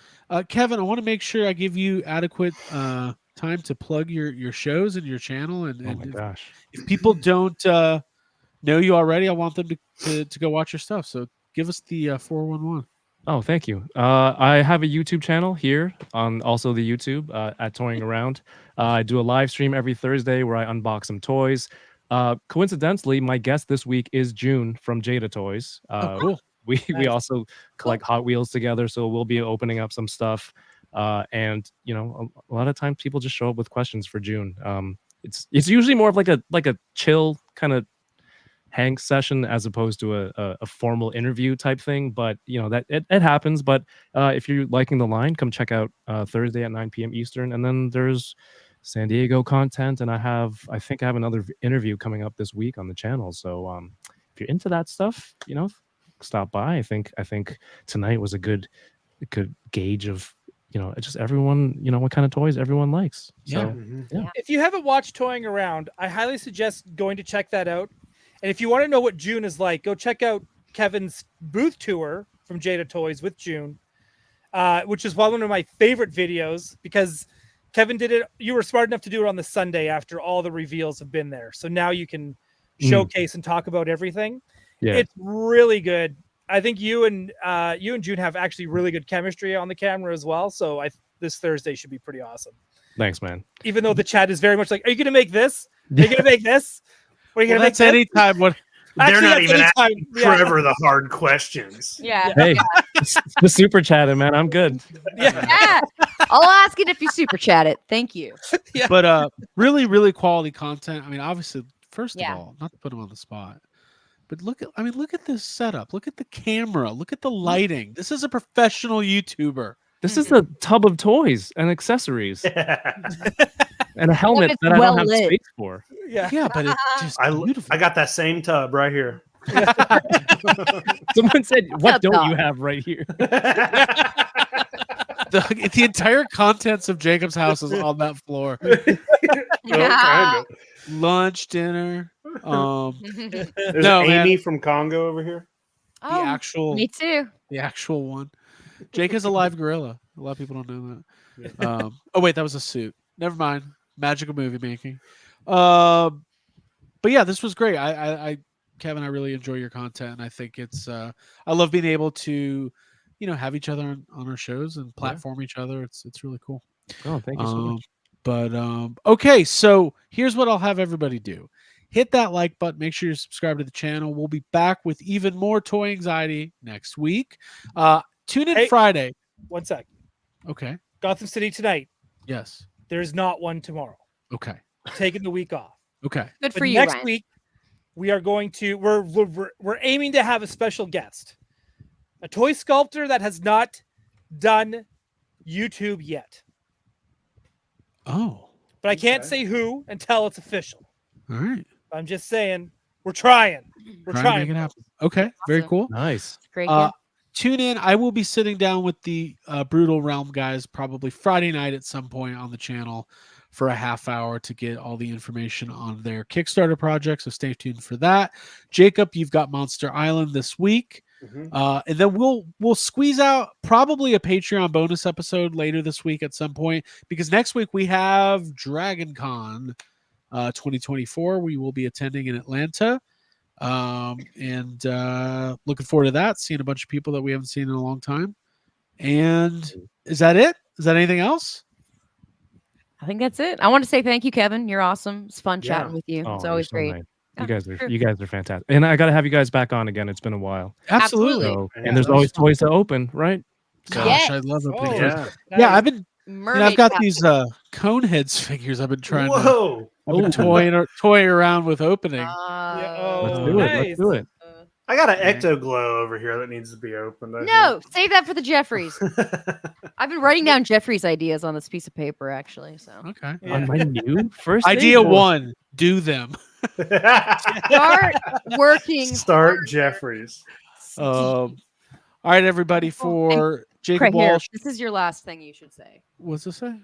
C: Kevin, I want to make sure I give you adequate time to plug your shows and your channel. And,
D: oh my gosh,
C: if people don't know you already, I want them to go watch your stuff. So give us the 411.
D: Oh, thank you. I have a YouTube channel here on also the YouTube at Toying Around. I do a live stream every Thursday where I unbox some toys. Coincidentally, my guest this week is June from Jada Toys.
C: Cool.
D: We also collect Hot Wheels together, so we'll be opening up some stuff. And a lot of times people just show up with questions for June. It's usually more of like a chill kind of hang session as opposed to a formal interview type thing, but that it happens. But if you're liking the line, come check out Thursday at 9 p.m. Eastern, and then there's San Diego content, and I think I have another interview coming up this week on the channel. So if you're into that stuff, stop by. I think tonight was a good gauge of just everyone, what kind of toys everyone likes. So yeah.
E: If you haven't watched Toying Around, I highly suggest going to check that out. And if you want to know what June is like, go check out Kevin's booth tour from Jada Toys with June, which is one of my favorite videos, because Kevin did it. You were smart enough to do it on the Sunday after all the reveals have been there. So now you can showcase and talk about everything. Yeah. It's really good. I think you and June have actually really good chemistry on the camera as well. So this Thursday should be pretty awesome.
D: Thanks, man.
E: Even though the chat is very much like, are you going to make this? Are you going to make this? Are you going to make this?
C: Anytime what
G: they're not even asking Trevor the hard questions.
F: Yeah.
D: Hey, the super chatting, man. I'm good.
F: Yeah. I'll ask it if you super chat it. Thank you.
E: Yeah.
C: But really, really quality content. I mean, obviously, first of all, not to put him on the spot, but look at this setup. Look at the camera. Look at the lighting. This is a professional YouTuber.
D: This is a tub of toys and accessories. And a helmet that I don't have space for.
C: Yeah, but it's just beautiful.
G: I got that same tub right here.
D: Someone said, "What don't you have right here?"
C: The entire contents of Jacob's house is on that floor.
G: Kind of.
C: Lunch, dinner.
G: There's Amy from Congo over here.
F: Oh,
C: the actual.
F: Me too.
C: The actual one. Jake is a live gorilla. A lot of people don't know that. Oh wait, that was a suit. Never mind. Magical movie making. But yeah, this was great. Kevin, I really enjoy your content, and I think it's I love being able to have each other on our shows and platform each other. It's really cool.
D: Oh, thank you so much.
C: But okay, so here's what I'll have everybody do. hit that like button. Make sure you subscribe to the channel. We'll be back with even more Toy Anxiety next week. Tune in
E: Hey.
C: Friday.
E: 1 sec.
C: Okay.
E: Gotham City tonight.
C: Yes.
E: There's not one tomorrow.
C: Okay.
E: Taking the week off.
C: Okay.
F: Good
E: But
F: for you,
E: next
F: Ryan.
E: week, we are going to we're aiming to have a special guest, a toy sculptor that has not done YouTube yet.
C: Oh.
E: But I can't
G: Okay.
E: say who until it's official.
C: All right.
E: I'm just saying we're trying. We're
C: Trying to
E: trying.
C: make it happen. Okay. Very
F: Awesome.
C: cool.
D: Nice.
F: Great.
C: Tune in. I will be sitting down with the Brutal Realm guys probably Friday night at some point on the channel for a half hour to get all the information on their Kickstarter project. So stay tuned for that. Jacob, you've got Monster Island this week.
G: Mhm.
C: And then we'll squeeze out probably a Patreon bonus episode later this week at some point, because next week we have Dragon Con 2024. We will be attending in Atlanta. And looking forward to that, seeing a bunch of people that we haven't seen in a long time. And is that it? Is that anything else?
F: I think that's it. I want to say thank you, Kevin. You're awesome. It's fun
G: Yeah.
F: chatting with you.
D: Oh,
F: It's
D: you're
F: always
D: so
F: great.
D: nice.
F: Yeah, sure.
D: You guys are fantastic. And I got to have you guys back on again. It's been a while.
C: Absolutely.
F: Absolutely.
D: So,
G: Yeah,
D: and there's
G: that's
D: always
G: fun.
D: toys to open, right? So,
C: Gosh,
F: Yes.
C: I love it.
E: Oh,
G: Yeah.
C: Yeah, I've been
F: Mermaid
C: I've got
F: captain.
C: these Coneheads figures I've been trying to
G: Whoa.
C: I've been toying around with opening.
E: Yeah,
D: let's
E: oh,
D: do it.
E: nice.
D: Let's do it.
G: I got an ecto glow over here that needs to be opened. I
F: No, save that for the Jeffries.
G: think.
F: I've been writing down Jeffries' ideas on this piece of paper, actually. So
C: Okay.
E: Yeah.
D: On my new first
C: Idea
D: thing?
C: one, do them.
F: start working.
G: Start Jeffries.
C: All right, everybody, for Jacob
F: Craig, here,
C: Walsh.
F: this is your last thing you should say.
C: What's this say?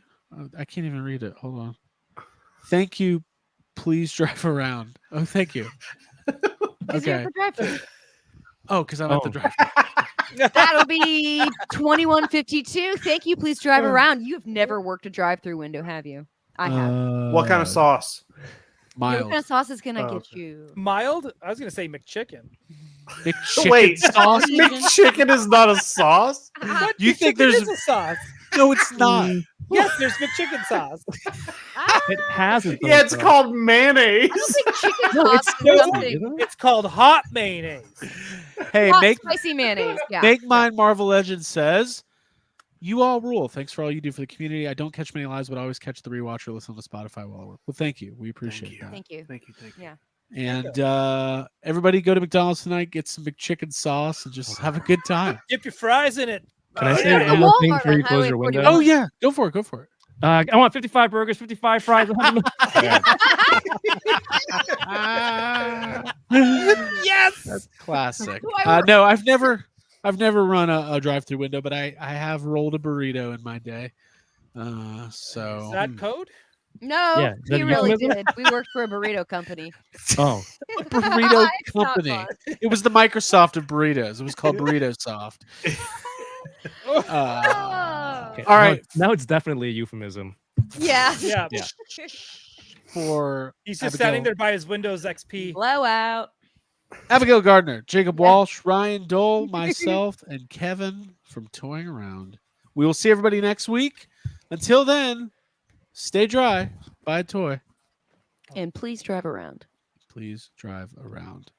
C: I can't even read it. Hold on. Thank you. Please drive around. Oh, thank you.
F: Because you're
C: Okay.
F: at the drive-thru.
C: Oh, because I'm at the
D: Oh.
C: drive.
F: That'll be 2152. Thank you. Please drive around. You have never worked a drive-through window, have you? I have.
G: What kind of sauce?
F: What
C: Mild.
F: kind of sauce is gonna
G: Oh,
F: get
G: okay.
F: you?
E: Mild? I was gonna say McChicken.
C: McChicken
G: Wait.
C: sauce?
G: McChicken is not a sauce?
E: What?
C: You think
E: McChicken
C: there's-
E: is a sauce?
C: No, it's not.
E: Yes, there's McChicken sauce.
D: It hasn't.
G: Yeah, it's called mayonnaise.
F: I don't think chicken
D: No,
F: sauce
D: it's
F: is
D: spicy,
F: something.
D: isn't it?
E: It's called hot mayonnaise.
C: Hey,
F: Hot
C: make
F: spicy mayonnaise. Yeah.
C: Make Mine Marvel Legends says, "You all rule. Thanks for all you do for the community. I don't catch many lives, but I always catch the rewatch or listen to Spotify while I work." Well, thank you. We appreciate
G: you.
C: that.
F: Thank you.
G: Thank you. Thank you.
F: Yeah.
C: And everybody go to McDonald's tonight, get some McChicken sauce, and just have a good time.
E: Dip your fries in it.
D: Can I
G: Oh,
D: say
G: yeah.
D: one more thing
F: Walmart
D: before
F: on
D: you close
F: Highway
D: your window?
F: 41.
C: Oh yeah, go for it. Go for it.
D: I want 55 burgers, 55 fries. 100
E: Yes.
C: That's classic.
F: Do I
C: No, I've never run a drive-through window, but I have rolled a burrito in my day. So
E: Is that code?
F: No,
D: Yeah, is that
F: you
D: a
F: really
D: euphemism?
F: did. We worked for a burrito company.
D: Oh,
C: burrito
F: It's not
C: company.
F: fun.
C: It was the Microsoft of burritos. It was called Burrito Soft.
F: Oh.
D: okay.
C: All right.
D: Now it's definitely a euphemism.
F: Yeah.
E: Yeah.
C: Yeah. For
E: He's just
C: Abigail.
E: standing there by his Windows XP.
F: Blowout.
C: Abigail Gardner, Jacob Walsh, Ryan Dole, myself, and Kevin from Toying Around. We will see everybody next week. Until then, stay dry. Buy a toy.
F: And please drive around.
C: Please drive around.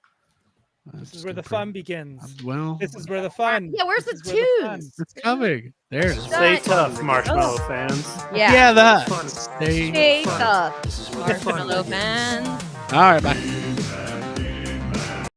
E: This is where the fun begins.
C: Well,
E: This is where the fun.
F: Yeah, where's the
E: This is where the fun-
F: tunes?
C: it's coming. There it is.
G: Stay
F: Nice.
G: tough, Marshmallow fans.
F: Yeah.
C: Yeah, that.
A: Fun.
C: Stay.
F: Stay
A: Fun.
F: tough.
A: This is where the fun
F: Marshmallow
A: begins.
F: man.
C: All right, bye.